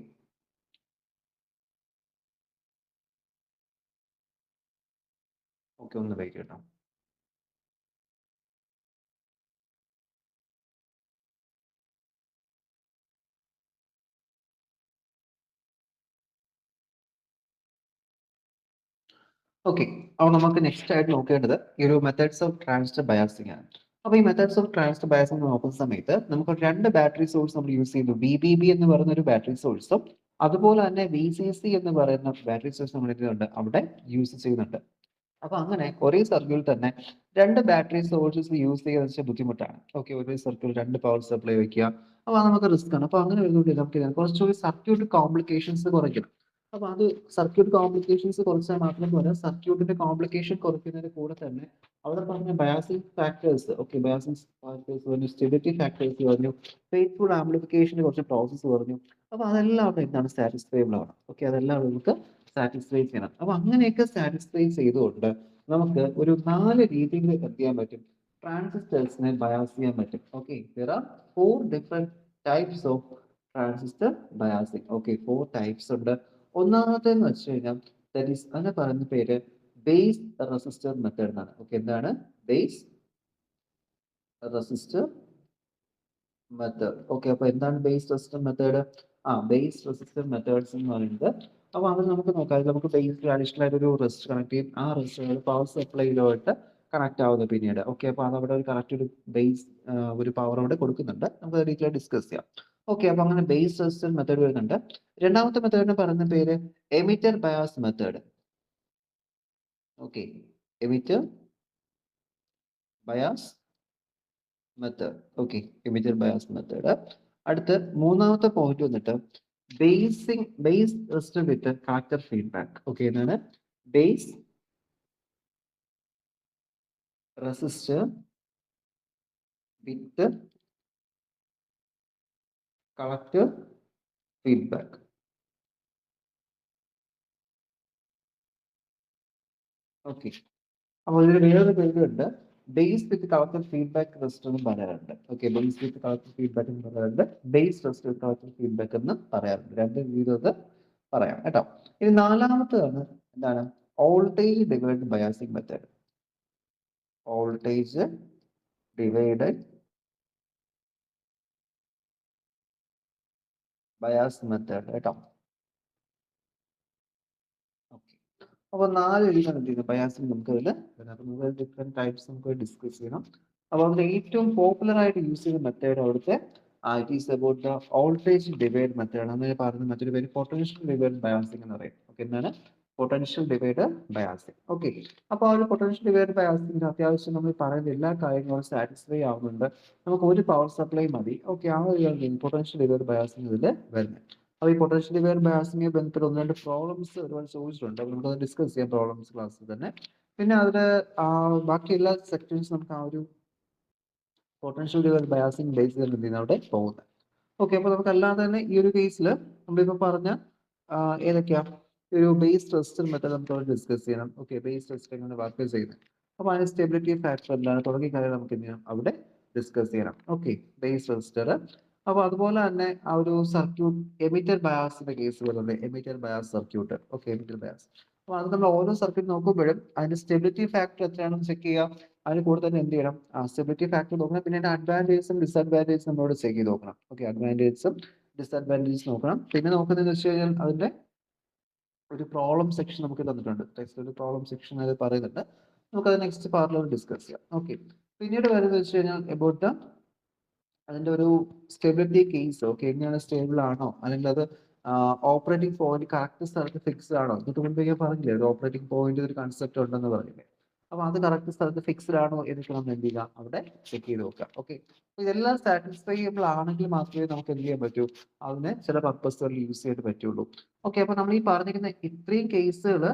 ഓക്കെ, ഒന്ന് വെയിറ്റ് കേട്ടോ. ഓക്കെ, അപ്പോൾ നമുക്ക് നെക്സ്റ്റ് ആയിട്ട് നോക്കേണ്ടത് ഈ ഒരു മെത്തേഡ്സ് ഓഫ് ട്രാൻസിസ്റ്റർ ബയാസിംഗ് ആണ്. അപ്പോൾ ഈ മെത്തേഡ്സ് ഓഫ് ട്രാൻസിസ്റ്റർ ബയാസിംഗ് നോക്കുന്ന സമയത്ത് നമുക്ക് രണ്ട് ബാറ്ററി സോഴ്സ് നമ്മൾ യൂസ് ചെയ്യുന്നു. VBB എന്ന് പറയുന്ന ഒരു ബാറ്ററി സോഴ്സും അതുപോലെ തന്നെ VCC എന്ന് പറയുന്ന ബാറ്ററി സോഴ്സ് നമ്മൾ എന്തുണ്ട് അവിടെ യൂസ് ചെയ്യുന്നുണ്ട്. അപ്പൊ അങ്ങനെ ഒരേ സർക്യൂട്ടിൽ തന്നെ രണ്ട് ബാറ്ററി സോഴ്സസ് യൂസ് ചെയ്യാന്ന് വെച്ചാൽ ബുദ്ധിമുട്ടാണ്. ഓക്കെ, ഒരേ സർക്യൂട്ട് രണ്ട് പവർ സപ്ലൈ വെക്കുക, അപ്പൊ അത് നമുക്ക് റിസ്ക് ആണ്. അപ്പൊ അങ്ങനെ വരുന്നുണ്ട് നമുക്ക് കുറച്ചുകൂടി സർക്യൂട്ട് കോംപ്ലിക്കേഷൻസ് കുറയ്ക്കണം. അപ്പൊ അത് സർക്യൂട്ട് കോംപ്ലിക്കേഷൻസ് കുറച്ചാൽ മാത്രം പോരാ, സർക്യൂട്ടിന്റെ കോംപ്ലിക്കേഷൻ കുറയ്ക്കുന്നതിന് കൂടെ തന്നെ അവിടെ പറഞ്ഞ biasing factors, okay, biasing factors പറഞ്ഞു, സ്റ്റെബിലിറ്റി ഫാക്ടേഴ്സ് പറഞ്ഞു, ഫെയ്ത്ത്ഫുൾ ആംപ്ലിഫിക്കേഷന് കുറച്ച് പ്രോസസ്സ് പറഞ്ഞു. അപ്പൊ അതെല്ലാം അവിടെ എന്താണ് സാറ്റിസ്ഫൈബിൾ ആണ്. ഓക്കെ, അതെല്ലാം നമുക്ക് സാറ്റിസ്ഫൈ ചെയ്യണം. അപ്പൊ അങ്ങനെയൊക്കെ സാറ്റിസ്ഫൈ ചെയ്തുകൊണ്ട് നമുക്ക് ഒരു 4 രീതിയിൽ എന്ത് ചെയ്യാൻ പറ്റും, ട്രാൻസിസ്റ്റേഴ്സിനെ ബയാസ് ചെയ്യാൻ പറ്റും. Okay, there are 4 different types of transistor biasing. Okay, 4 types ഉണ്ട്. ഒന്നാമത്തെന്ന് വെച്ച് കഴിഞ്ഞാൽ ദാറ്റ് ഈസ് അതിനെ പറയുന്ന പേര് ബേസ് റെസിസ്റ്റർ മെത്തേഡ് എന്നാണ്. ഓക്കെ, എന്താണ് ബേസ് റെസിസ്റ്റർ മെത്തേഡ്? ഓക്കെ, അപ്പൊ എന്താണ് base resistor method? Base resistor methods എന്ന് പറയുന്നത്, അപ്പൊ അത് നമുക്ക് നോക്കാം. അതിൽ നമുക്ക് ബേസിൽ അഡീഷണൽ ആയിട്ട് ഒരു റെസിസ്റ്റർ കണക്ട് ചെയ്യും. ആ റെസിസ്റ്റർ പവർ സപ്ലൈയിലോട്ട് കണക്ട് ആവുന്നത് പിന്നീട്. ഓക്കെ, അപ്പൊ അത് അവിടെ ഒരു കറക്റ്റ് ഒരു ബേസ് ഒരു പവർ അവിടെ കൊടുക്കുന്നുണ്ട്. നമുക്ക് ഡീറ്റെയിൽ ഡിസ്കസ് ചെയ്യാം. ഓക്കെ, അപ്പൊ അങ്ങനെ ബേസ് റെസിസ്റ്റർ മെത്തേഡ് വരുന്നുണ്ട്. രണ്ടാമത്തെ മെത്തേഡിന് പറയുന്ന പേര് emitter bias method. Okay, emitter bias method. Okay, emitter bias method. അടുത്ത മൂന്നാമത്തെ പോയിന്റ് വന്നിട്ട് ബേസ് റെസിസ്റ്റർ വിത്ത് കളക്ടർ ഫീഡ്ബാക്ക്. ഓക്കെ, എന്താണ് ബേസ് റെസിസ്റ്റർ വിത്ത് കളക്ടർ ഫീഡ്ബാക്ക്. ഓക്കെ, അപ്പോൾ ഇതിന് വേറൊരു പേരുണ്ട്, ബേസ് വിത്ത് കളക്ടർ ഫീഡ്ബാക്ക് റെസിസ്റ്റർ എന്ന് പറയാറുണ്ട്. ഓക്കെ, ബേസ് വിത്ത് കളക്ടർ ഫീഡ്ബാക്ക് എന്ന് പറയാറുണ്ട്, ബേസ് റെസിസ്റ്റർ വിത്ത് കളക്ടർ ഫീഡ്ബാക്ക് എന്ന് പറയാറുണ്ട്. രണ്ട് രീതിയിൽ പറയാം കേട്ടോ. ഇനി നാലാമത്തേതാണ് എന്താണ് voltage divide biasing method. Voltage divided bias method കേട്ടോ. ഓക്കെ, അപ്പോൾ 4 രീതിയാണ് എന്ത് ചെയ്യുന്നത് ബയാസിംഗ് നമുക്ക് അതിൽ നമുക്ക് ഡിഫറെന്റ് ടൈപ്സ് നമുക്ക് ഡിസ്കസ് ചെയ്യണം. അപ്പോൾ അതിൽ ഏറ്റവും പോപ്പുലർ ആയിട്ട് യൂസ് ചെയ്യുന്ന മെത്തേഡ് അവിടുത്തെ it is about the voltage divide method. അങ്ങനെ പറയുന്ന മറ്റൊരു പേര് പൊട്ടൻഷ്യൽ ഡിവൈഡ് ബയാസിംഗ് എന്ന് പറയും. ഓക്കെ, എന്താണ് പൊട്ടൻഷ്യൽ ഡിവൈഡ് ബയാസിംഗ്? ഓക്കെ, അപ്പോൾ ആ ഒരു പൊട്ടൻഷ്യൽ ഡിവൈഡ് ബയാസിംഗ് അത്യാവശ്യം നമ്മൾ പറയുന്ന എല്ലാ കാര്യങ്ങളും സാറ്റിസ്ഫൈ ആവുന്നുണ്ട്. നമുക്ക് ഒരു പവർ സപ്ലൈ മതി. ഓക്കെ, ആ ഒരു പൊട്ടൻഷ്യൽ ഡിവൈഡ് ബയാസിംഗ് ഇതിൽ വരുന്നത്. അപ്പോൾ ഈ പൊട്ടൻഷ്യൽ ഡിവൈഡ് ബയാസിംഗ് ബന്ധപ്പെട്ട് ഒന്ന് രണ്ട് പ്രോബ്ലംസ് ഒരുപാട് ചോദിച്ചിട്ടുണ്ട്. അപ്പോൾ നമുക്ക് ഡിസ്കസ് ചെയ്യാം പ്രോബ്ലംസ് ക്ലാസ്സിൽ തന്നെ. പിന്നെ അതിൽ ബാക്കി എല്ലാ സെക്ഷൻസ് നമുക്ക് ആ ഒരു പൊട്ടൻഷ്യൽ ഡിവൈഡ് ബയാസിംഗ് ബേസ് ചെയ്ത് എന്ത് ചെയ്യുന്നത് അവിടെ പോകുന്നത്. ഓക്കെ, അപ്പോൾ നമുക്ക് അല്ലാതെ തന്നെ ഈ ഒരു കേസിൽ നമ്മളിപ്പോൾ പറഞ്ഞ ഏതൊക്കെയാ ഈ ഒരു ബേസ് റെസിസ്റ്റർ മെത്തേഡ് നമുക്ക് അവിടെ ഡിസ്കസ് ചെയ്യണം. ഓക്കെ, ബേസ് റെസിസ്റ്റർ എങ്ങനെ വർക്ക് ചെയ്യുന്നത്, അപ്പോൾ അതിന് സ്റ്റെബിലിറ്റി ഫാക്ടർ എന്താണ് തുടങ്ങിയ കാര്യങ്ങൾ നമുക്ക് എന്ത് ചെയ്യണം അവിടെ ഡിസ്കസ് ചെയ്യണം. Okay, base resistor. അപ്പോൾ അതുപോലെ തന്നെ ആ ഒരു സർക്യൂട്ട് എമിറ്റർ ബയാസിന്റെ കേസ് വരുന്നത് emitter bias circuit. Okay, emitter bias. അപ്പോൾ അത് നമ്മൾ ഓരോ സർക്യൂട്ട് നോക്കുമ്പോഴും അതിന്റെ സ്റ്റെബിലിറ്റി ഫാക്ടർ എത്രയാണെന്ന് ചെക്ക് ചെയ്യുക. അതിന് കൂടെ തന്നെ എന്ത് ചെയ്യണം, സ്റ്റെബിലിറ്റി ഫാക്ടർ നോക്കണം. പിന്നെ അഡ്വാൻറ്റേജസും ഡിസഡ്വാൻറ്റേജസും നമ്മളോട് ചെക്ക് ചെയ്ത് നോക്കണം. ഓക്കെ, അഡ്വാൻറ്റേജസും ഡിസഡ്വാൻറ്റേജസ് നോക്കണം. പിന്നെ നോക്കുന്നതെന്ന് വെച്ച് കഴിഞ്ഞാൽ അതിന്റെ ഒരു പ്രോബ്ലം സെക്ഷൻ നമുക്ക് തന്നിട്ടുണ്ട്. ടെക്സ്റ്റ് ഒരു പ്രോബ്ലം സെക്ഷൻ അത് പറയുന്നുണ്ട്. നമുക്കത് നെക്സ്റ്റ് പാർട്ടിൽ ഡിസ്കസ് ചെയ്യാം. ഓക്കെ, പിന്നീട് വരുന്നത് വെച്ച് കഴിഞ്ഞാൽ എബൌട്ട് ദ അതിന്റെ ഒരു സ്റ്റെബിലിറ്റി കേസ്. ഓക്കെ, എങ്ങനെയാണ് സ്റ്റേബിൾ ആണോ അല്ലെങ്കിൽ അത് ഓപ്പറേറ്റിംഗ് പോയിന്റ് കറക്റ്റ് സ്ഥലത്ത് ഫിക്സ്ഡ് ആണോ? എന്നിട്ട് മുൻപേ ഞാൻ പറഞ്ഞില്ലേ ഒരു ഓപ്പറേറ്റിംഗ് പോയിന്റ് ഒരു കൺസെപ്റ്റ് ഉണ്ടെന്ന് പറഞ്ഞില്ലേ. അപ്പൊ അത് കറക്റ്റ് സ്ഥലത്ത് ഫിക്സ്ഡ് ആണോ എന്നൊക്കെ നമ്മൾ എന്ത് ചെയ്യുക അവിടെ ചെക്ക് ചെയ്ത് നോക്കാം. ഓക്കെ, ഇതെല്ലാം സാറ്റിസ്ഫൈബിൾ ആണെങ്കിൽ മാത്രമേ നമുക്ക് എന്ത് ചെയ്യാൻ പറ്റൂ, അതിനെ ചില പർപ്പസുകളിൽ യൂസ് ചെയ്യാൻ പറ്റുള്ളൂ. ഓക്കെ, അപ്പൊ നമ്മൾ ഈ പറഞ്ഞിരിക്കുന്ന ഇത്രയും കേസുകൾ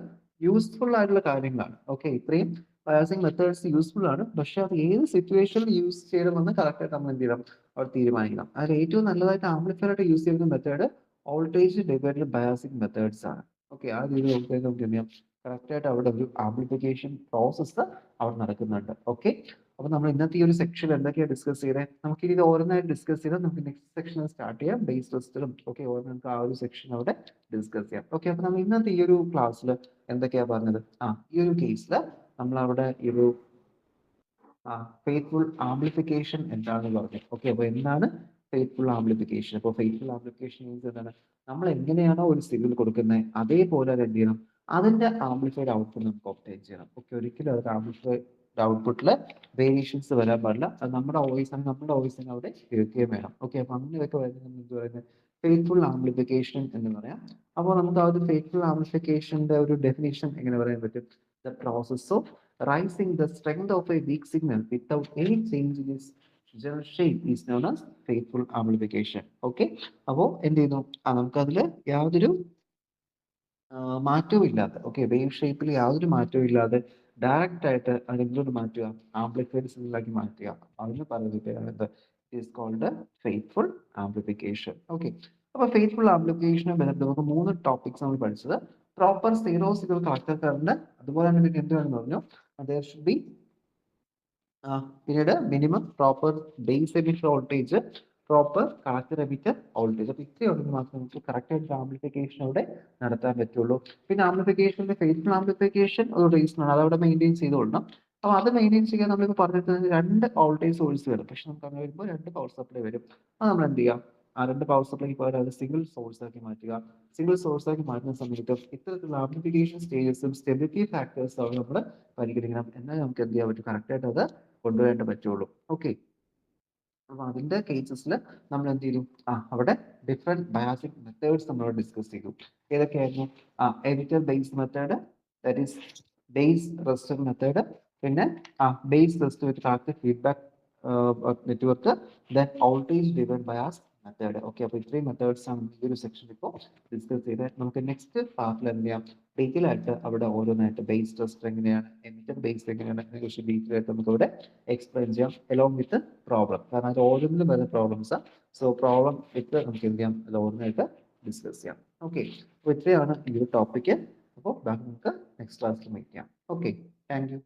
യൂസ്ഫുൾ ആയിട്ടുള്ള കാര്യങ്ങളാണ്. ഓക്കെ, ഇത്രയും ബയാസിങ് മെത്തേഡ്സ് യൂസ്ഫുൾ ആണ്, പക്ഷെ അത് ഏത് സിറ്റുവേഷനിൽ യൂസ് ചെയ്യണമെന്ന് കറക്റ്റായിട്ട് നമ്മൾ എന്ത് ചെയ്യണം, അവിടെ തീരുമാനിക്കണം. അതിൽ ഏറ്റവും നല്ലതായിട്ട് ആംപ്ലിഫയർ ആയിട്ട് യൂസ് ചെയ്യുന്ന method voltage divided biasing methods ആണ്. ഓക്കെ, ആ രീതിയിൽ നോക്കിയാൽ നമുക്ക് എന്ത് ചെയ്യാം, കറക്റ്റായിട്ട് അവിടെ ഒരു ആംപ്ലിഫിക്കേഷൻ പ്രോസസ്സ് അവിടെ നടക്കുന്നുണ്ട്. ഓക്കെ, അപ്പൊ നമ്മൾ ഇന്നത്തെ ഈ ഒരു സെക്ഷൻ എന്തൊക്കെയാണ് ഡിസ്കസ് ചെയ്തത്, നമുക്ക് ഇത് ഓരോന്നായിട്ട് ഡിസ്കസ് ചെയ്താൽ നമുക്ക് നെക്സ്റ്റ് സെക്ഷൻ സ്റ്റാർട്ട് ചെയ്യാം, ബേസ് ടെസ്റ്റിലും. ഓക്കെ, നമുക്ക് ആ ഒരു സെക്ഷൻ അവിടെ ഡിസ്കസ് ചെയ്യാം. ഓക്കെ, അപ്പൊ നമ്മൾ ഇന്നത്തെ ഈ ഒരു ക്ലാസ്സിൽ എന്തൊക്കെയാ പറഞ്ഞത്, ഈ ഒരു കേസിൽ നമ്മൾ അവിടെ ഈ ഒരു ഫെയ്ത്ത്ഫുൾ ആംപ്ലിഫിക്കേഷൻ എന്താണെന്ന് പറഞ്ഞു. ഓക്കെ, അപ്പൊ എന്താണ് ഫെയ്ത്ത്ഫുൾ ആംപ്ലിഫിക്കേഷൻ? അപ്പോൾ ഫെയ്ത്ത്ഫുൾ ആംപ്ലിഫിക്കേഷൻ മീൻസ് എന്താണ്, നമ്മൾ എങ്ങനെയാണോ ഒരു സിഗ്നൽ കൊടുക്കുന്നത് അതേപോലെ അത് എന്ത് ചെയ്യണം, അതിന്റെ ആംപ്ലിഫൈഡ് ഔട്ട്പുട്ട് നമുക്ക് ഒബ്റ്റൈൻ ചെയ്യണം. ഓക്കെ, ഒരിക്കലും അത് ആംപ്ലിഫൈഡ് ഔട്ട്പുട്ടിൽ വേരിയേഷൻസ് വരാൻ പാടില്ല. അത് നമ്മുടെ വോയിസ് ആണ്, നമ്മുടെ വോയിസിനെ അവിടെ കേൾക്കുകയും വേണം. ഓക്കെ, അപ്പൊ അങ്ങനെയൊക്കെ വരുന്നത് എന്ത് പറയുന്നത്, ഫെയ്ത്ത്ഫുൾ ആംപ്ലിഫിക്കേഷൻ എന്ന് പറയാം. അപ്പോൾ നമുക്ക് ആ ഒരു ഫെയ്ത്ത്ഫുൾ ആംപ്ലിഫിക്കേഷന്റെ ഒരു ഡെഫിനിഷൻ എങ്ങനെ പറയാൻ പറ്റും? The process of rising the strength of a weak signal without any change in its general shape is known as faithful amplification. Okay, അപ്പോൾ എന്ത് ചെയ്യുന്നു, നമുക്കതിൽ യാതൊരു മാറ്റവും ഇല്ലാതെ, ഓക്കെ, വേവ് ഷേപ്പിൽ യാതൊരു മാറ്റവും ഇല്ലാതെ ഡയറക്റ്റ് ആയിട്ട് അതിനെന്തുകൊണ്ട് മാറ്റുക, ആംപ്ലിഫൈഡ് സിഗ്നലാക്കി മാറ്റുക. അതിന് പറയുന്നത് is called faithful amplification. Okay, അപ്പൊ ഫെയ്ത്ത്ഫുൾ ആംപ്ലിഫിക്കേഷനെ ബന്ധപ്പെട്ട് നമുക്ക് 3 ടോപ്പിക്സ് നമ്മൾ പഠിച്ചത്. Proper zero signal collector current, അതുപോലെ തന്നെ പിന്നെ എന്തുവാണെന്ന് പറഞ്ഞു, there should be പിന്നീട് minimum proper base emitter voltage, proper collector emitter voltage. അപ്പൊ ഇത്രയുണ്ടെങ്കിൽ മാത്രമേ നമുക്ക് കറക്റ്റ് ആയിട്ട് ആംപ്ലിഫിക്കേഷൻ അവിടെ നടത്താൻ പറ്റുള്ളൂ. പിന്നെ ആംപ്ലിഫിക്കേഷന്റെ ഫെയ്ത്ത്ഫുൾ ആംപ്ലിഫിക്കേഷൻ ഒരു റീസൺ ആണ്, അതവിടെ മെയിൻറ്റെയിൻ ചെയ്തുകൊള്ളണം. അപ്പൊ അത് മെയിൻറ്റെയിൻ ചെയ്യാൻ നമ്മളിപ്പോൾ പറഞ്ഞിട്ടുണ്ടെങ്കിൽ 2 വോൾട്ടേജ് സോഴ്സ് വരും, പക്ഷെ നമുക്ക് അങ്ങനെ വരുമ്പോൾ 2 പവർ സപ്ലൈ വരും. അത് നമ്മൾ എന്ത് ചെയ്യാം, ആ 2 പവർ സപ്ലൈക്ക് പകരം അത് സിംഗിൾ സോഴ്സ് ആക്കി മാറ്റുക. സിംഗിൾ സോഴ്സ് ആക്കി മാറ്റുന്ന സമയത്ത് ഇത്തരത്തിലുള്ള ആംപ്ലിഫിക്കേഷൻ സ്റ്റേജസും സ്റ്റെബിലിറ്റി ഫാക്ടേഴ്സും നമ്മൾ പരിഗണിക്കണം. എന്നാൽ നമുക്ക് എന്ത് ചെയ്യാൻ പറ്റും, കറക്റ്റ് ആയിട്ട് അത് കൊണ്ടുവരാൻ പറ്റുള്ളൂ. ഓക്കെ, അപ്പൊ അതിന്റെ കേസസിൽ നമ്മൾ എന്ത് ചെയ്തു, അവിടെ ഡിഫറെന്റ് ബയാസിക് മെത്തേഡ്സ് നമ്മൾ ഡിസ്കസ് ചെയ്തു. ഏതൊക്കെയായിരുന്നു? Emitter base method, that is base resistor method, പിന്നെ base resistor with correct feedback network, then voltage divide bias method. Okay, അപ്പൊ ഇത്രയും മെത്തേഡ്സ് ആണ് ഈ ഒരു സെക്ഷൻ ഇപ്പോൾ ഡിസ്കസ് ചെയ്തത്. നമുക്ക് നെക്സ്റ്റ് പാർട്ടിൽ എന്ത് ചെയ്യാം, ഡീറ്റെയിൽ ആയിട്ട് അവിടെ ഓരോന്നായിട്ട് ബേസ് ടെസ്റ്റ് എങ്ങനെയാണ്, എമിറ്റർ ബേസ് എങ്ങനെയാണ്, ഡീറ്റെയിൽ ആയിട്ട് നമുക്ക് ഇവിടെ എക്സ്പ്ലെയിൻ ചെയ്യാം എലോങ് വിത്ത് പ്രോബ്ലം. കാരണം അത് ഓരോന്നിലും വരുന്ന പ്രോബ്ലംസ്. സോ പ്രോബ്ലം വിത്ത് നമുക്ക് എന്ത് ചെയ്യാം, അത് ഓരോന്നായിട്ട് ഡിസ്കസ് ചെയ്യാം. ഓക്കെ, അപ്പോൾ ഇത്രയാണ് ഈ ഒരു ടോപ്പിക്ക്. അപ്പോൾ ബാക്കി നമുക്ക് നെക്സ്റ്റ് ക്ലാസ്സിൽ മീറ്റ് ചെയ്യാം. Okay, thank you.